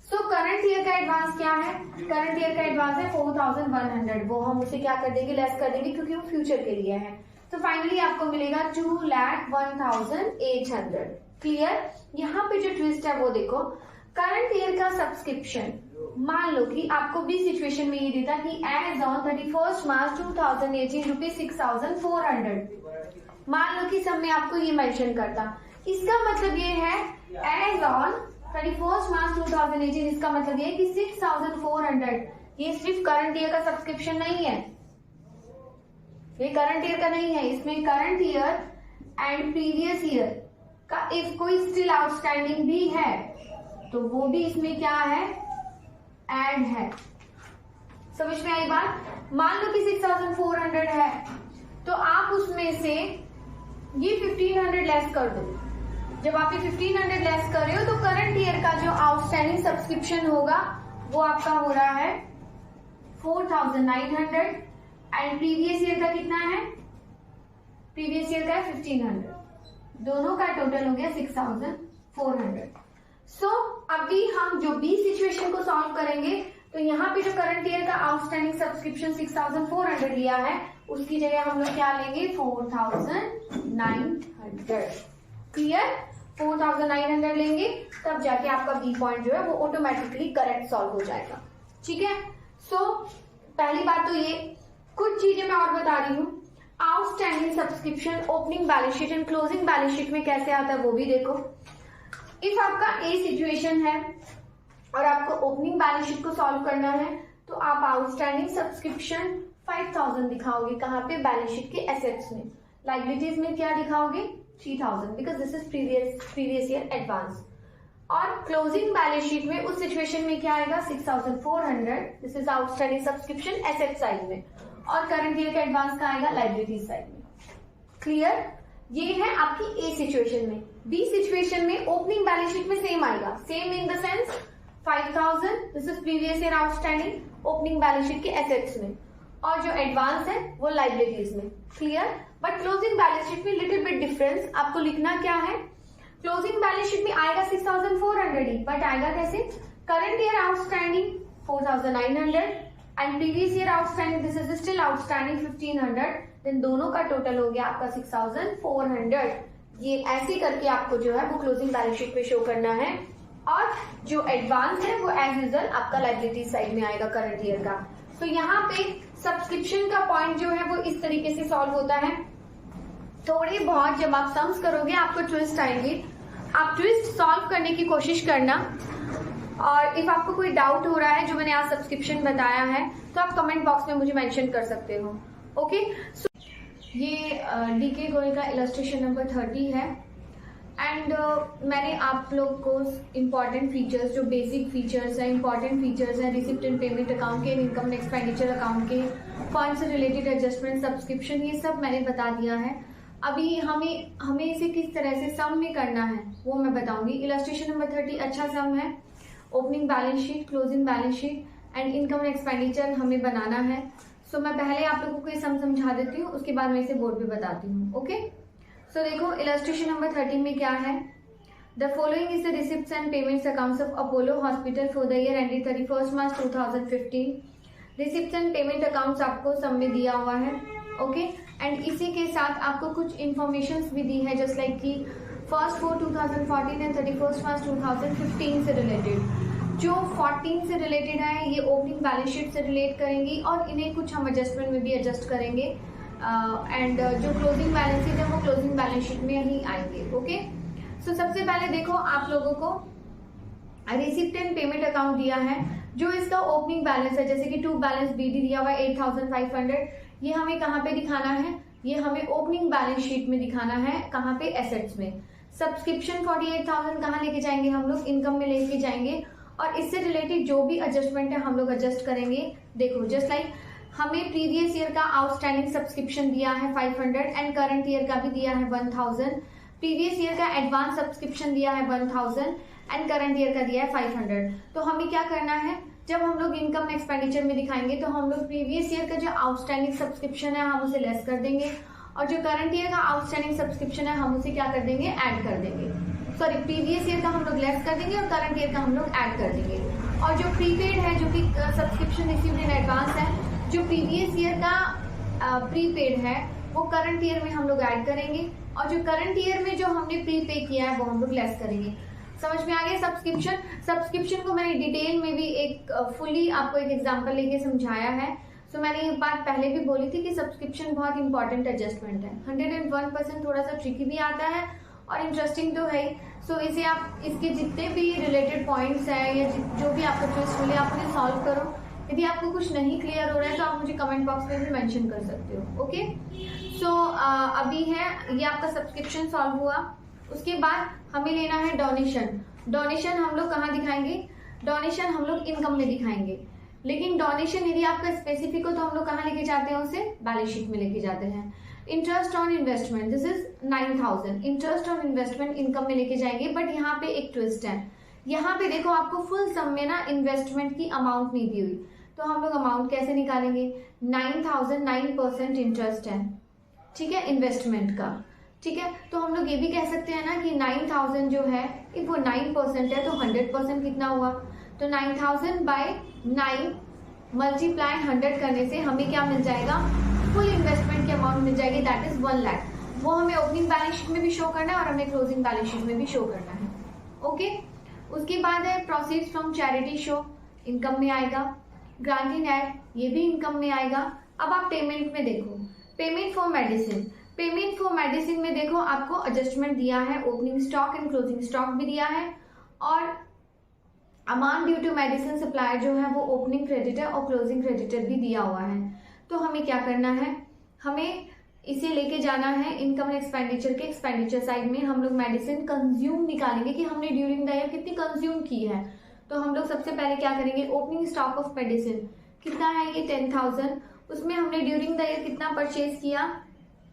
सो करंट ईयर का एडवांस क्या है? करंट ईयर का एडवांस है 4100। वो हम उसे क्या कर देंगे, लेस कर देंगे, क्योंकि वो फ्यूचर के लिए है। तो फाइनली आपको मिलेगा 2,01,800। क्लियर? यहाँ पे जो ट्विस्ट है वो देखो, करंट ईयर का सब्सक्रिप्शन, मान लो कि आपको भी सिचुएशन में ये देता कि एज ऑन 31 मार्च 2018 रुपीज 6400। मान लो कि सब में आपको ये मेंशन करता, इसका मतलब ये है एज ऑन 31 मार्च 2018, इसका मतलब ये है कि 6400 ये सिर्फ करंट ईयर का सब्सक्रिप्शन नहीं है, ये करंट ईयर का नहीं है, इसमें current year and previous year का इफ कोई स्टिल आउटस्टैंडिंग भी है तो वो भी इसमें क्या है, ऐड है। समझ में आई बात? मान लो कि 6400 है तो आप उसमें से ये 1500 लेस कर दो। जब आप ये 1500 लेस कर रहे हो तो करंट ईयर का जो आउटस्टैंडिंग सब्सक्रिप्शन होगा वो आपका हो रहा है 4900 एंड प्रीवियस ईयर का कितना है, प्रीवियस ईयर का है 1500। दोनों का टोटल हो गया 6400। सो अभी हम जो बी सिचुएशन को सॉल्व करेंगे तो यहाँ पे जो करंट ईयर का आउटस्टैंडिंग सब्सक्रिप्शन 6400 लिया है उसकी जगह हम लोग क्या लेंगे, 4900। क्लियर? 4900 लेंगे तब जाके आपका बी पॉइंट जो है वो ऑटोमेटिकली करेक्ट सॉल्व हो जाएगा। ठीक है? सो पहली बात तो ये, कुछ चीजें मैं और बता रही हूँ। Outstanding subscription opening balance sheet and closing balance sheet में कैसे आता है वो भी देखो। इफ आपका ए सिचुएशन है और आपको ओपनिंग बैलेंस शीट को सॉल्व करना है तो आप आउटस्टैंडिंग सब्सक्रिप्शन 5000 दिखाओगे, कहाँ पे, बैलेंस शीट के एसेट्स में। लाइबिलिटीज में क्या दिखाओगे, 3000, because this is previous year advance. और क्लोजिंग बैलेंस शीट में उस सिचुएशन में क्या आएगा, 6400, this is outstanding subscription asset side में, और करंट ईयर का एडवांस का आएगा लाइबिलिटीज साइड में। क्लियर? ये है आपकी ए सिचुएशन में। बी सिचुएशन में ओपनिंग बैलेंस शीट में सेम आएगा, same in the sense 5000, this is previous year outstanding opening balance sheet के एसेट्स में, और जो एडवांस है वो लाइबिलिटीज में। Clear? But closing balance sheet में लिटिल बिट डिफरेंस। आपको लिखना क्या है, क्लोजिंग बैलेंस शीट में आएगा 6400 ही, बट आएगा कैसे, current year outstanding 4900 and previous year outstanding, this is still outstanding 1500, then दोनों का टोटल हो गया आपका 6400। ये ऐसे करके आपको जो है वो क्लोजिंग बैलेंस शीट पे शो करना है, और जो एडवांस है वो एज यूजुअल आपका लाइबिलिटी साइड में आएगा करंट ईयर का। तो यहाँ पे सब्सक्रिप्शन का पॉइंट जो है वो इस तरीके से सॉल्व होता है। थोड़ी बहुत जब आप सम्स करोगे आपको ट्विस्ट आएंगे, आप ट्विस्ट सॉल्व करने की कोशिश करना। और इफ आपको कोई डाउट हो रहा है जो मैंने आज सब्सक्रिप्शन बताया है तो आप कमेंट बॉक्स में मुझे मेंशन कर सकते हो। ओके, ये डीके गोयल का इलस्ट्रेशन नंबर 30 है एंड मैंने आप लोग को इम्पॉर्टेंट फीचर्स, जो बेसिक फीचर्स हैं, इम्पॉर्टेंट फीचर्स हैं रिसिप्ट एंड पेमेंट अकाउंट के, इनकम एंड एक्सपेंडिचर अकाउंट के, फंड से रिलेटेड एडजस्टमेंट, सब्सक्रिप्शन, ये सब मैंने बता दिया है। अभी हमें इसे किस तरह से सम में करना है वो मैं बताऊंगी। इलस्ट्रेशन नंबर 30 अच्छा सम है। Opening balance sheet, closing balance sheet and income and expenditure हमें बनाना है। सो मैं पहले आप लोगों को ये सम समझा देती हूँ, उसके बाद मैं इसे बोर्ड पे बताती हूँ। ओके, सो देखो इलस्ट्रेशन नंबर 30 में क्या है, the following is the receipts and payments accounts of Apollo hospital for the year ended 31 March 2015। Receipts and payment accounts आपको सम में दिया हुआ है। ओके, एंड इसी के साथ आपको कुछ इन्फॉर्मेशन भी दी है, जस्ट लाइक कि 1 4 2014 एंड 31 मार्च 2015 से रिलेटेड। जो 14 से रिलेटेड है ये ओपनिंग बैलेंस शीट से रिलेट करेंगी और इन्हें कुछ हम एडजस्टमेंट में भी एडजस्ट करेंगे, एंड जो क्लोजिंग बैलेंस शीट है वो क्लोजिंग बैलेंस शीट में ही आएंगे। ओके, सो सबसे पहले देखो आप लोगों को रिसिप्ट एंड पेमेंट अकाउंट दिया है। जो इसका ओपनिंग बैलेंस है, जैसे कि टू बैलेंस BD दिया हुआ है 8500, ये हमें कहाँ पे दिखाना है, ये हमें ओपनिंग बैलेंस शीट में दिखाना है, कहाँ पे, एसेट्स में। सब्सक्रिप्शन 48,000 कहाँ लेके जाएंगे हम लोग, इनकम में लेके जाएंगे, और इससे रिलेटेड जो भी एडजस्टमेंट है हम लोग एडजस्ट करेंगे। देखो जस्ट लाइक हमें प्रीवियस ईयर का आउटस्टैंडिंग सब्सक्रिप्शन दिया है 500 एंड करंट ईयर का भी दिया है 1000, प्रीवियस ईयर का एडवांस सब्सक्रिप्शन दिया है 1000 एंड करंट ईयर का दिया है 500। तो हमें क्या करना है, जब हम लोग इनकम एक्सपेंडिचर में दिखाएंगे तो हम लोग प्रीवियस ईयर का जो आउटस्टैंडिंग सब्सक्रिप्शन है हम उसे लेस कर देंगे, और जो करंट ईयर का आउटस्टैंडिंग सब्सक्रिप्शन है हम उसे क्या कर देंगे, ऐड कर देंगे। सॉरी, प्रीवियस ईयर का हम लोग लेस कर देंगे और करंट ईयर का हम लोग ऐड कर देंगे। और जो प्रीपेड है, जो कि सब्सक्रिप्शन रिसीव्ड इन एडवांस है, जो प्रीवियस ईयर का प्रीपेड है वो करंट ईयर में हम लोग ऐड करेंगे, और जो करंट ईयर में जो हमने प्रीपे किया है वो हम लोग लेस करेंगे। समझ में आ गया। सब्सक्रिप्शन को मैंने डिटेल में भी एक फुली आपको एक एग्जांपल लेके समझाया है। सो मैंने ये बात पहले भी बोली थी कि सब्सक्रिप्शन बहुत इंपॉर्टेंट एडजस्टमेंट है। 101% थोड़ा सा ट्रिकी भी आता है और इंटरेस्टिंग तो है। सो इसे आप, इसके जितने भी रिलेटेड पॉइंट्स हैं या जो भी आपका ट्विस्ट हो आप उन्हें सॉल्व करो। यदि आपको कुछ नहीं क्लियर हो रहा है तो आप मुझे कमेंट बॉक्स में भी मेंशन कर सकते हो। ओके, सो अभी है ये आपका सब्सक्रिप्शन सॉल्व हुआ। उसके बाद हमें लेना है डोनेशन। डोनेशन हम लोग कहाँ दिखाएंगे, डोनेशन हम लोग इनकम में दिखाएंगे, लेकिन डोनेशन यदि आपका स्पेसिफिक हो तो हम लोग कहाँ लेके जाते हैं, उसे बैलेंस शीट में लेके जाते हैं। Interest on investment, this is 9000, interest on investment income में लेके जाएंगे। बट यहाँ पे एक ट्विस्ट है, यहाँ पे देखो आपको फुल सम में ना इन्वेस्टमेंट की अमाउंट नहीं दी हुई, तो हम लोग अमाउंट कैसे निकालेंगे। 9000 9% इंटरेस्ट है, ठीक है, इन्वेस्टमेंट का, ठीक है। तो हम लोग ये भी कह सकते हैं ना कि 9000 जो है वो 9% है, तो 100% कितना हुआ, तो 9000 बाय 9 मल्टीप्लाई 100 करने से हमें क्या मिल जाएगा, फुल इन्वेस्टमेंट की अमाउंट मिल जाएगी, दैट इज 1 लाख। वो हमें ओपनिंग बैलेंस शीट में भी शो करना है और हमें क्लोजिंग बैलेंस शीट में भी शो करना है। ओके, उसके बाद है proceeds from charity show, income में आएगा। ग्रांट इन एड, ये भी इनकम में आएगा। अब आप पेमेंट में देखो, payment for medicine, payment for medicine में देखो आपको एडजस्टमेंट दिया है, opening stock and closing stock भी दिया है, और amount due to medicine supplier जो है वो ओपनिंग क्रेडिटर और क्लोजिंग क्रेडिटर भी दिया हुआ है। तो हमें क्या करना है, हमें इसे लेके जाना है इनकम एक्सपेंडिचर के एक्सपेंडिचर साइड में। हम लोग मेडिसिन कंज्यूम निकालेंगे कि हमने ड्यूरिंग द ईयर कितनी कंज्यूम की है। तो हम लोग सबसे पहले क्या करेंगे, ओपनिंग स्टॉक ऑफ मेडिसिन कितना है, ये 10,000, उसमें हमने ड्यूरिंग द ईयर कितना परचेज किया,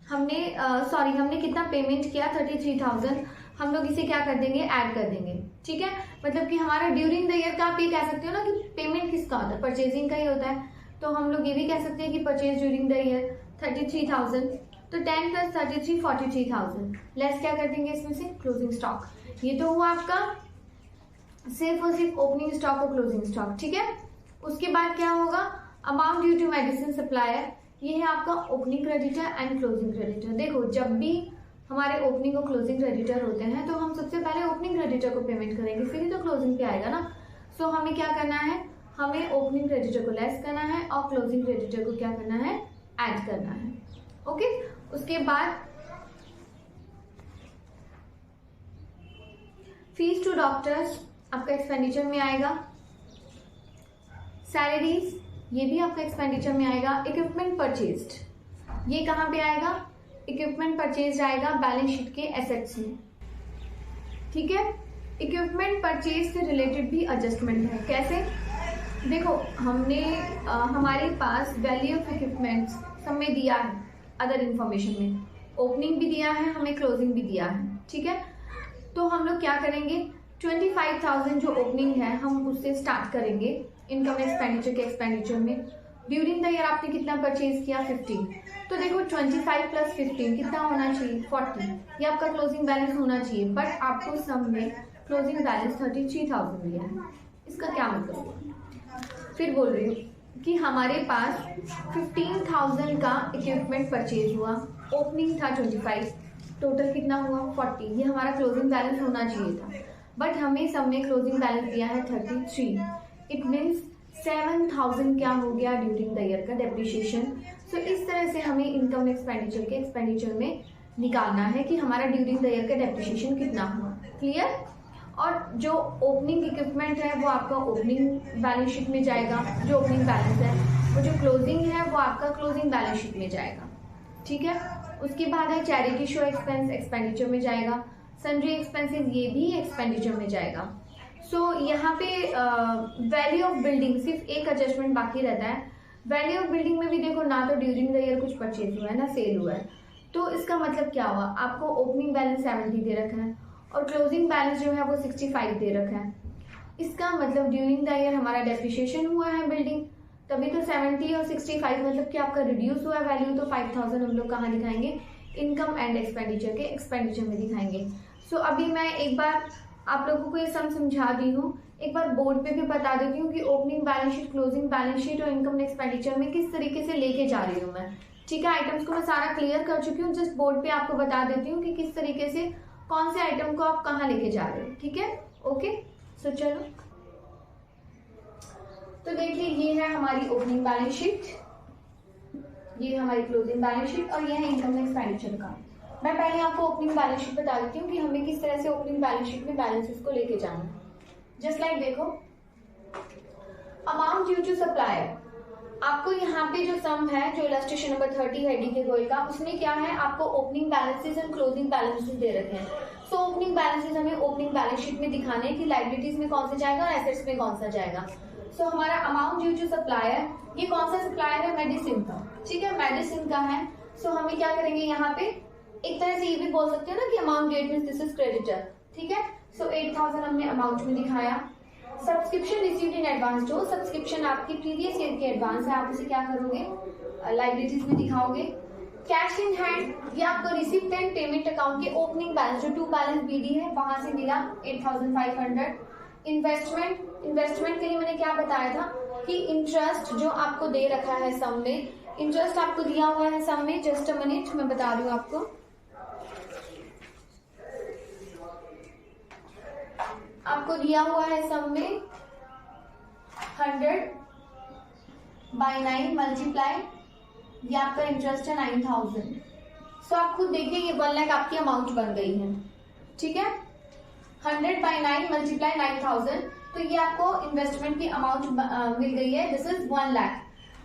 हमने कितना पेमेंट किया, 33,000। हम लोग इसे क्या कर देंगे, ऐड कर देंगे, ठीक है। मतलब कि हमारा ड्यूरिंग द ईयर का आप ये कह सकते हो ना कि पेमेंट किसका होता है, परचेजिंग का ही होता है। तो हम लोग ये भी कह सकते हैं कि परचेज ड्यूरिंग द ईयर 33,000, तो 10 + 33 43,000, लेस क्या कर देंगे इसमें से, क्लोजिंग स्टॉक। ये तो हुआ आपका सिर्फ और सिर्फ ओपनिंग स्टॉक और क्लोजिंग स्टॉक, ठीक है। उसके बाद क्या होगा, amount due to medicine supplier, ये है आपका opening creditor and closing creditor. देखो जब भी हमारे ओपनिंग और क्लोजिंग क्रेडिटर होते हैं तो हम सबसे पहले ओपनिंग क्रेडिटर को पेमेंट करेंगे, फिर ही तो क्लोजिंग पे आएगा ना। सो हमें क्या करना है, हमें ओपनिंग क्रेडिटर को लेस करना है और क्लोजिंग क्रेडिटर को क्या करना है, ऐड करना है। ओके, उसके बाद फीस टू डॉक्टर्स आपका एक्सपेंडिचर में आएगा। सैलरीज, ये भी आपका एक्सपेंडिचर में आएगा। इक्विपमेंट परचेज्ड, ये कहाँ पे आएगा, इक्विपमेंट परचेज आएगा बैलेंस शीट के एसेट्स में, ठीक है। इक्विपमेंट परचेज से रिलेटेड भी एडजस्टमेंट है। कैसे, देखो हमने हमारे पास वैल्यू ऑफ इक्विपमेंट्स सब में दिया है, अदर इंफॉर्मेशन में ओपनिंग भी दिया है, हमें क्लोजिंग भी दिया है, ठीक है। तो हम लोग क्या करेंगे, 25,000 जो ओपनिंग है हम उससे स्टार्ट करेंगे इनकम एक्सपेंडिचर के एक्सपेंडिचर में। ड्यूरिंग द ईयर आपने कितना परचेज किया, 15, तो देखो 25 + 15 कितना होना चाहिए, 40, ये आपका क्लोजिंग बैलेंस होना चाहिए। बट आपको सम में क्लोजिंग बैलेंस 33,000 दिया है, इसका क्या मतलब हुआ। फिर बोल रही हूँ कि हमारे पास 15,000 का इक्विपमेंट परचेज हुआ, ओपनिंग था 25, टोटल कितना हुआ 40, ये हमारा क्लोजिंग बैलेंस होना चाहिए था। बट हमें सब में क्लोजिंग बैलेंस दिया है 33, इट मीन्स 7,000 क्या हो गया ड्यूरिंग द ईयर का डेप्रिशिएशन। सो इस तरह से हमें इनकम एक्सपेंडिचर के एक्सपेंडिचर में निकालना है कि हमारा ड्यूरिंग द ईयर का डेप्रिशिएशन कितना हुआ, क्लियर। और जो ओपनिंग इक्विपमेंट है वो आपका ओपनिंग बैलेंस शीट में जाएगा, जो ओपनिंग बैलेंस है, वो जो क्लोजिंग है वो आपका क्लोजिंग बैलेंस शीट में जाएगा, ठीक है। उसके बाद है चैरिटी शो एक्सपेंस, एक्सपेंडिचर में जाएगा। सन्ड्री एक्सपेंसेस, ये भी एक्सपेंडिचर में जाएगा। सो यहाँ पे वैल्यू ऑफ बिल्डिंग सिर्फ एक एडजस्टमेंट बाकी रहता है। वैल्यू ऑफ बिल्डिंग में भी देखो, ना तो ड्यूरिंग द ईयर कुछ परचेज हुआ है ना सेल हुआ है, तो इसका मतलब क्या हुआ, आपको ओपनिंग बैलेंस 70 दे रखा है और क्लोजिंग बैलेंस जो है वो 65 दे रखा है। इसका मतलब ड्यूरिंग द ईयर हमारा डेप्रिसिएशन हुआ है बिल्डिंग, तभी तो 70 और 65 मतलब कि आपका रिड्यूस हुआ है वैल्यू। तो 5000 हम लोग कहाँ दिखाएंगे, इनकम एंड एक्सपेंडिचर के एक्सपेंडिचर में दिखाएंगे। सो अभी मैं एक बार आप लोगों को ये सम समझा दी हूँ, एक बार बोर्ड पे भी बता देती हूँ कि opening balance sheet, closing balance sheet और इनकम एक्सपेंडिचर में किस तरीके से लेके जा रही हूँ मैं, ठीक है। आइटम्स को मैं सारा क्लियर कर चुकी हूँ, जस्ट बोर्ड पे आपको बता देती हूँ कि किस तरीके से कौन से आइटम को आप कहाँ लेके जा रहे हो, ठीक है। ओके, सो चलो, तो देखिए ये है हमारी ओपनिंग बैलेंस शीट, ये है हमारी क्लोजिंग बैलेंस शीट और ये है इनकम एक्सपेंडिचर का। मैं पहले आपको ओपनिंग बैलेंस शीट बता देती हूँ कि हमें किस तरह से ओपनिंग बैलेंस शीट में बैलेंसेस को लेके जाना है। जस्ट लाइक देखो, अमाउंट ड्यू टू सप्लायर, आपको यहाँ पे जो सम है, जो इलस्ट्रेशन नंबर 30 है डी के गोयल का, उसमें क्या है, आपको opening balances and closing balances दे रखे हैं। सो ओपनिंग बैलेंसेस हमें ओपनिंग बैलेंस शीट में दिखाने हैं कि लायबिलिटीज में कौन सा जाएगा और एसेट्स में कौन सा जाएगा। सो हमारा अमाउंट ड्यू टू सप्लायर, ये कौन सा सप्लायर है, मेडिसिन का, ठीक है, मेडिसिन का है। सो हमें क्या करेंगे यहाँ पे, एक तरह से ये भी बोल सकते हैं ना कि amount debt means this is creditor, ठीक है। सो 8000 हमने अमाउंट में दिखाया। सब्सक्रिप्शन रिसीव्ड इन एडवांस, जो सब्सक्रिप्शन आपकी प्रीवियस ईयर के एडवांस है, आप उसे क्या करोगे, लायबिलिटीज में दिखाओगे। कैश इन हैंड, ये आपको रिसिप्ट एंड पेमेंट अकाउंट के ओपनिंग बैलेंस, जो टू बैलेंस बीडी है, वहां से मिला 8500। इन्वेस्टमेंट, इन्वेस्टमेंट के लिए मैंने क्या बताया था कि इंटरेस्ट जो आपको दे रखा है सम में, इंटरेस्ट आपको दिया हुआ है सम में, जस्ट अ मिनट मैं बता रही हूँ आपको। आपको दिया हुआ है सम में 100/9 मल्टीप्लाई, ये आपका इंटरेस्ट है 9000। सो आप खुद देखिए ये 1 लाख आपकी अमाउंट बन गई है, ठीक है। 100/9 मल्टीप्लाई 9000, तो ये आपको इन्वेस्टमेंट की अमाउंट मिल गई है, दिस इज 1 लाख।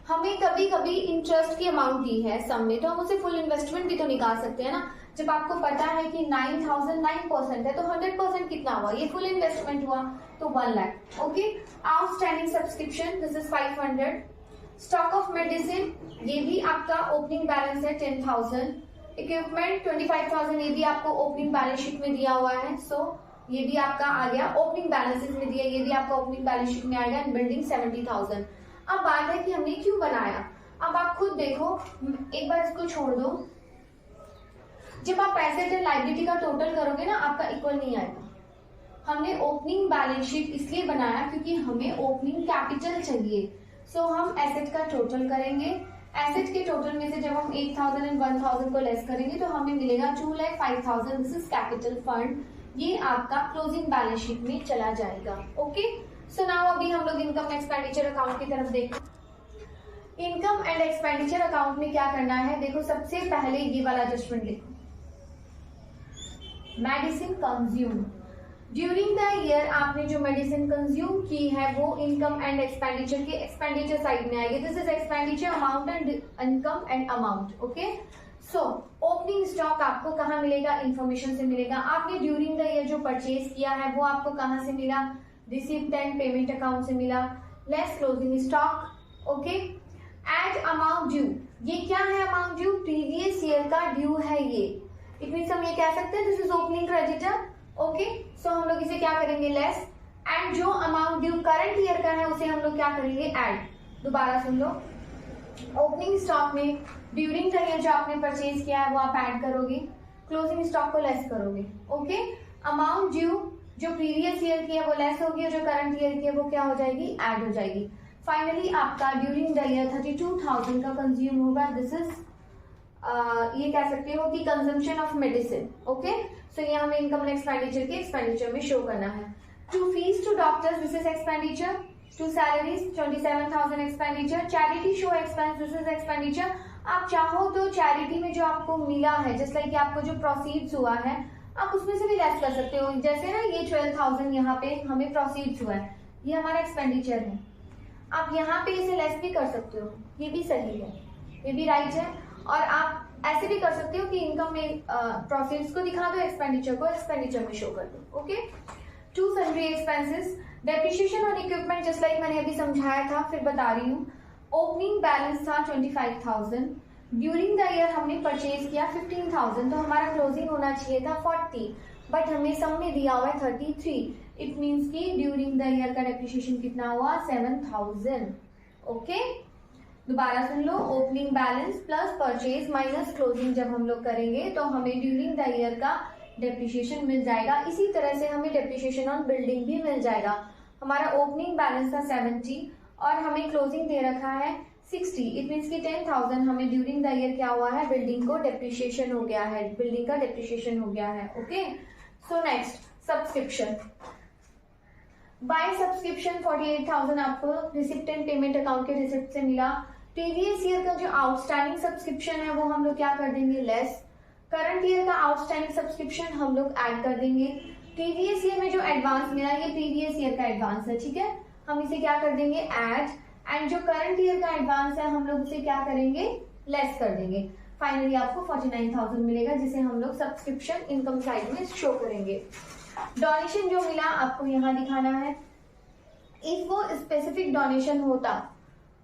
हमें कभी कभी इंटरेस्ट की अमाउंट दी है सम में, तो हम उसे फुल इन्वेस्टमेंट भी तो निकाल सकते हैं ना। जब आपको पता है कि 9000 9% है, तो 100% कितना हुआ, ये फुल इन्वेस्टमेंट हुआ, तो 1 lakh. Okay, outstanding subscription, this is 500। Stock of medicine, ये भी आपका ओपनिंग बैलेंस है 10,000। इक्विपमेंट 25,000, ये भी आपको ओपनिंग बैलेंस शीट में दिया हुआ है, सो ये भी आपका आ गया ओपनिंग बैलेंसेस में दिया, ये भी आपका ओपनिंग बैलेंस शीट में आएगा। बिल्डिंग 70,000। अब बात है कि हमने क्यों बनाया, अब आप खुद देखो, एक बार इसको छोड़ दो, जब आप एसेट एंड लायबिलिटी का टोटल करोगे ना, आपका इक्वल नहीं आएगा। हमने ओपनिंग बैलेंस शीट इसलिए बनाया क्योंकि हमें ओपनिंग कैपिटल चाहिए। सो हम एसेट का टोटल करेंगे, एसेट के टोटल में से जब हम 8000 एंड 1000 को लेस करेंगे तो हमें मिलेगा 2,05,000, दिस इज कैपिटल फंड, ये आपका क्लोजिंग बैलेंस शीट में चला जाएगा। ओके, सो नाउ अभी हम लोग इनकम एक्सपेंडिचर अकाउंट की तरफ देखें। इनकम एंड एक्सपेंडिचर अकाउंट में क्या करना है, देखो सबसे पहले ये वाला एडजस्टमेंट देखो, medicine consume, during the year आपने जो मेडिसिन कंज्यूम की है वो इनकम एंड एक्सपेंडिचर के एक्सपेंडिचर साइड में आएगी। This is expenditure amount and income and amount. Okay, so opening stock आपको कहाँ मिलेगा, इंफॉर्मेशन से मिलेगा। आपने ड्यूरिंग द ईयर जो परचेज किया है वो आपको कहाँ से मिला, रिसिप्ट एंड पेमेंट अकाउंट से मिला, less closing stock. Okay, add amount due, ये क्या है अमाउंट ड्यू, प्रीवियस ईयर का ड्यू है ये, इट मीन्स हम ये कह सकते हैं this is opening creditor. Okay, so हम लोग इसे क्या करेंगे, लेस, एंड जो अमाउंट ड्यू करंट ईयर का है उसे हम लोग क्या करेंगे, ऐड। दोबारा सुन लो, ओपनिंग स्टॉक में ड्यूरिंग द ईयर जो आपने परचेज किया है वो आप ऐड करोगे, क्लोजिंग स्टॉक को लेस करोगे। ओके, अमाउंट ड्यू जो प्रीवियस ईयर की है वो लेस होगी और जो करंट ईयर की है वो क्या हो जाएगी, ऐड हो जाएगी। फाइनली आपका ड्यूरिंग द ईयर 32,000 का कंज्यूम होगा, दिस इज ये कह सकते हो कि consumption of medicine. Okay, so ये हमें इनकम एक्सपेंडिचर के एक्सपेंडिचर में शो करना है। To fees to doctors, this is expenditure. To salaries 27,000 expenditure. Charity show expense, this is expenditure. आप चाहो तो चैरिटी में जो आपको मिला है, जस्ट लाइक आपको जो प्रोसीड्स हुआ है, आप उसमें से भी लेस कर सकते हो। जैसे ना ये 12,000 यहाँ पे हमें प्रोसीड्स हुआ है, ये हमारा एक्सपेंडिचर है, आप यहाँ पे इसे लेस भी कर सकते हो, ये भी सही है, ये भी राइट है। और आप ऐसे भी कर सकते हो कि इनकम में प्रोसीड्स को दिखा दो, एक्सपेंडिचर को एक्सपेंडिचर में शो कर दो। Okay, to sundry expenses, depreciation on equipment, just like मैंने अभी समझाया था, फिर बता रही हूँ। ओपनिंग बैलेंस था 25,000, ड्यूरिंग द ईयर हमने परचेज किया 15,000, तो हमारा क्लोजिंग होना चाहिए था 40, बट हमें सम में दिया हुआ है 33। इट मीन्स कि ड्यूरिंग द ईयर का डेप्रिसिएशन कितना हुआ, 7,000। ओके, दोबारा सुन लो, opening balance plus purchase minus closing जब हम लोग करेंगे तो हमें ड्यूरिंग द ईयर का डेप्रिसिएशन मिल जाएगा। इसी तरह से हमें डेप्रिसिएशन ऑन बिल्डिंग भी मिल जाएगा। हमारा ओपनिंग बैलेंस था 70 और हमें क्लोजिंग दे रखा है 60। इट मीन्स कि 10,000 हमें ड्यूरिंग द ईयर क्या हुआ है, बिल्डिंग को डेप्रिसिएशन हो गया है, बिल्डिंग का डेप्रिसिएशन हो गया है। Okay, so next subscription. By subscription 48,000 आपको रिसिप्ट एंड पेमेंट अकाउंट के रिसिप्ट से मिला। प्रीवियस ईयर का जो आउटस्टैंडिंग सब्सक्रिप्शन है वो हम लोग क्या कर देंगे, लेस। करंट ईयर का आउटस्टैंडिंग सब्सक्रिप्शन हम लोग ऐड कर देंगे। प्रीवियस ईयर में जो एडवांस मिला ये प्रीवियस ईयर का एडवांस है, ठीक है, हम इसे क्या कर देंगे, ऐड। एंड जो करंट ईयर का एडवांस है हम लोग उसे क्या करेंगे, लेस कर देंगे। फाइनली आपको 49,000 मिलेगा, जिसे हम लोग सब्सक्रिप्शन इनकम साइड में शो करेंगे। डोनेशन जो मिला आपको यहाँ दिखाना है। इफ वो स्पेसिफिक डोनेशन होता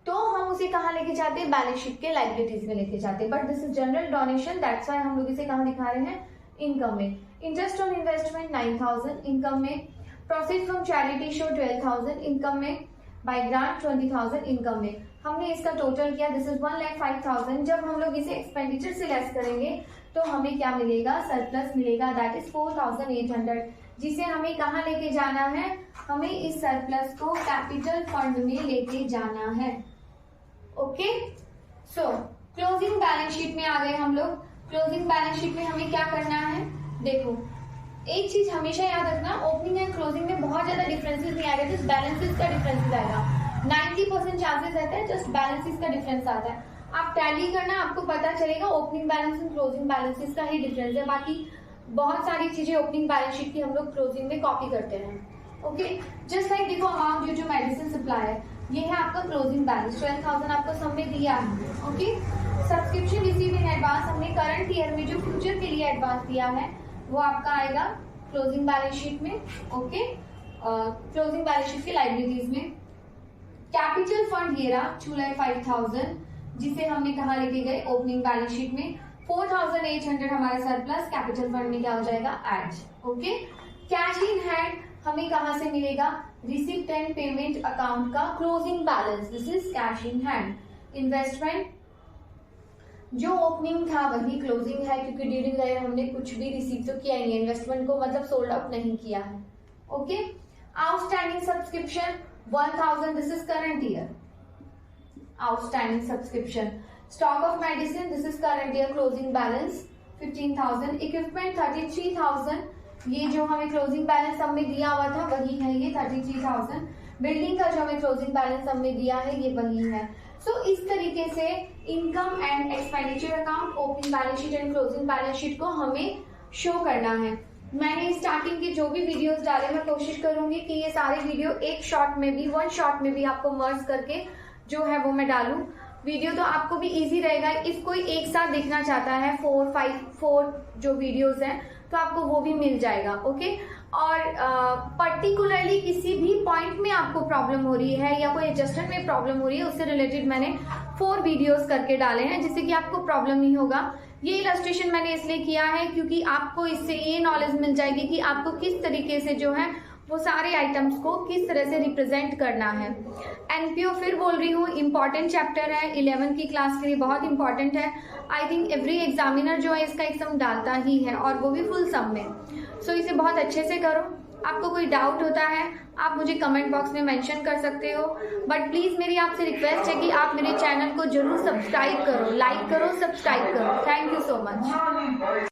तो हम उसे कहाँ लेके जाते, बैलेंस शीट के लाइबिलिटीज में लेके जाते, but this is general donation, that's why हम लोग इसे कहाँ दिखा रहे हैं, इनकम में। इंटरेस्ट ऑन इन्वेस्टमेंट 9,000 इनकम में। Proceed from charity show 12,000 income में। बाय ग्रांट 20,000 इनकम में। हमने इसका टोटल किया, दिस इज 1,05,000। जब हम लोग इसे एक्सपेंडिचर से लेस करेंगे तो हमें क्या मिलेगा, सरप्लस मिलेगा, दैट इज 4,800, जिसे हमें कहाँ लेके जाना है, हमें इस सरप्लस को कैपिटल फंड में लेके जाना है। ओके, सो क्लोजिंग बैलेंस शीट में आ गए हम लोग। क्लोजिंग बैलेंस शीट में हमें क्या करना है, देखो एक चीज हमेशा याद रखना, ओपनिंग एंड क्लोजिंग में बहुत ज्यादा डिफरेंसेस नहीं आएगा, जस्ट बैलेंसेस का डिफरेंस आएगा। 90% चांसेस रहता है जस्ट बैलेंसेस का डिफरेंस आता है। आप टैली करना, आपको पता चलेगा opening balance and closing balances का ही डिफरेंस है। बाकी बहुत सारी चीजें ओपनिंग बैलेंस शीट की हम लोग क्लोजिंग में कॉपी करते हैं। ओके, जस्ट लाइक देखो amount due to medicine supply है, ये है आपका क्लोजिंग बैलेंस, 12,000 आपको सब में दिया है। Okay, subscription receive in advance, हमने करंट ईयर में जो फ्यूचर के लिए एडवांस दिया है वो आपका आएगा क्लोजिंग बैलेंस शीट में। ओके, क्लोजिंग बैलेंस शीट की लाइबिलिटीज में। कैपिटल फंड ये रहा 2,05,000, जिसे हमने कहाँ लेके गए, ओपनिंग बैलेंस शीट में। 4,800 हमारा सरप्लस कैपिटल फंड में क्या हो जाएगा, add. Okay, cash in hand हमें कहाँ से मिलेगा, रिसिप्ट एंड पेमेंट अकाउंट का closing balance, this is cash in hand. Investment जो ओपनिंग था वही क्लोजिंग है, क्योंकि ड्यूरिंग द ईयर हमने कुछ भी रिसीव तो किया नहीं, इन्वेस्टमेंट को मतलब सोल्ड आउट नहीं किया है। Okay, outstanding subscription 1,000, this is current year outstanding subscription. Stock of medicine, this is current year closing balance 15,000। Equipment 33,000, ये जो हमें क्लोजिंग बैलेंस सब में दिया हुआ था वही है, ये 33,000। बिल्डिंग का जो हमें क्लोजिंग बैलेंस सब में दिया है ये वही है। सो इस तरीके से income and expenditure account, opening balance sheet and closing balance sheet को हमें शो करना है। मैंने स्टार्टिंग के जो भी वीडियोस डाले, मैं कोशिश करूंगी कि ये सारे वीडियो एक शॉट में भी, वन शॉट में भी आपको मर्ज करके जो है वो मैं डालूं वीडियो, तो आपको भी इजी रहेगा। इफ कोई एक साथ देखना चाहता है 4 जो वीडियोस हैं तो आपको वो भी मिल जाएगा। ओके, और पर्टिकुलरली किसी भी पॉइंट में आपको प्रॉब्लम हो रही है या कोई एडजस्टमेंट में प्रॉब्लम हो रही है, उससे रिलेटेड मैंने 4 वीडियोस करके डाले हैं, जिससे कि आपको प्रॉब्लम नहीं होगा। ये इलस्ट्रेशन मैंने इसलिए किया है क्योंकि आपको इससे ये नॉलेज मिल जाएगी कि आपको किस तरीके से जो है वो सारे आइटम्स को किस तरह से रिप्रेजेंट करना है। एनपीओ फिर बोल रही हूँ, इम्पॉर्टेंट चैप्टर है, 11th की क्लास के लिए बहुत इंपॉर्टेंट है। आई थिंक एवरी एग्जामिनर जो है इसका एग्जाम डालता ही है, और वो भी फुल सम में। सो इसे बहुत अच्छे से करो। आपको कोई डाउट होता है आप मुझे कमेंट बॉक्स में मेंशन कर सकते हो, बट प्लीज मेरी आपसे रिक्वेस्ट है कि आप मेरे चैनल को जरूर सब्सक्राइब करो, लाइक करो, सब्सक्राइब करो। Thank you so much.